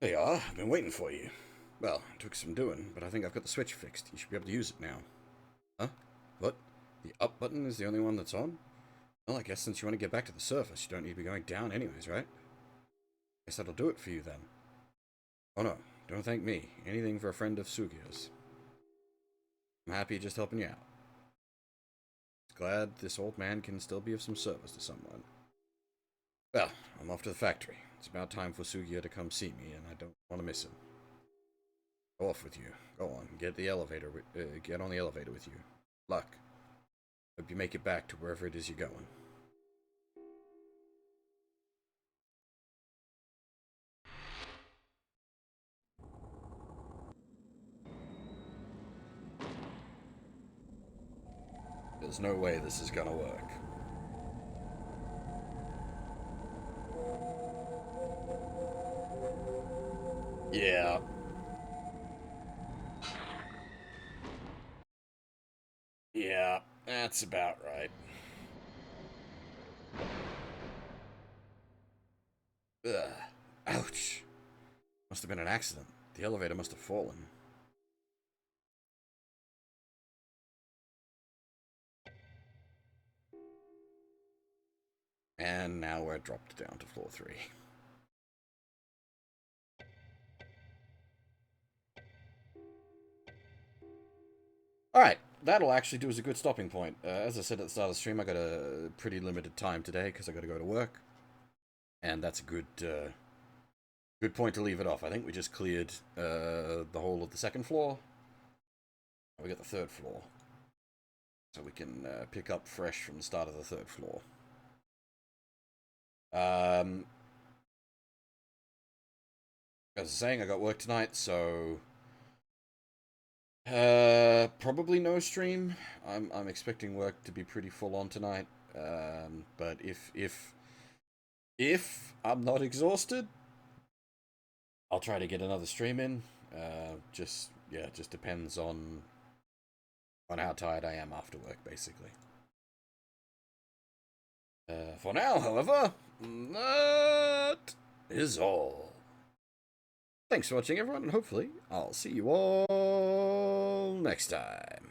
There you are. I've been waiting for you. Well, it took some doing, but I think I've got the switch fixed. You should be able to use it now. Huh? What? The up button is the only one that's on? Well, I guess since you want to get back to the surface, you don't need to be going down anyways, right? Guess that'll do it for you then. Oh no, don't thank me. Anything for a friend of Sugiya's. I'm happy just helping you out. Glad this old man can still be of some service to someone. Well, I'm off to the factory. It's about time for Sugiya to come see me, and I don't want to miss him. Go off with you. Go on, get on the elevator with you. Luck. Hope you make it back to wherever it is you're going. There's no way this is gonna work. Yeah. Yeah, that's about right. Ugh. Ouch. Must have been an accident. The elevator must have fallen. And now we're dropped down to floor 3. Alright, that'll actually do as a good stopping point. As I said at the start of the stream, I got a pretty limited time today because I got to go to work. And that's a good point to leave it off. I think we just cleared the whole of the second floor. We got the third floor. So we can pick up fresh from the start of the third floor. As I was saying, I got work tonight, so probably no stream. I'm expecting work to be pretty full on tonight. But if I'm not exhausted, I'll try to get another stream in. Just depends on how tired I am after work, basically. For now, however, that is all. Thanks for watching, everyone, and hopefully I'll see you all next time.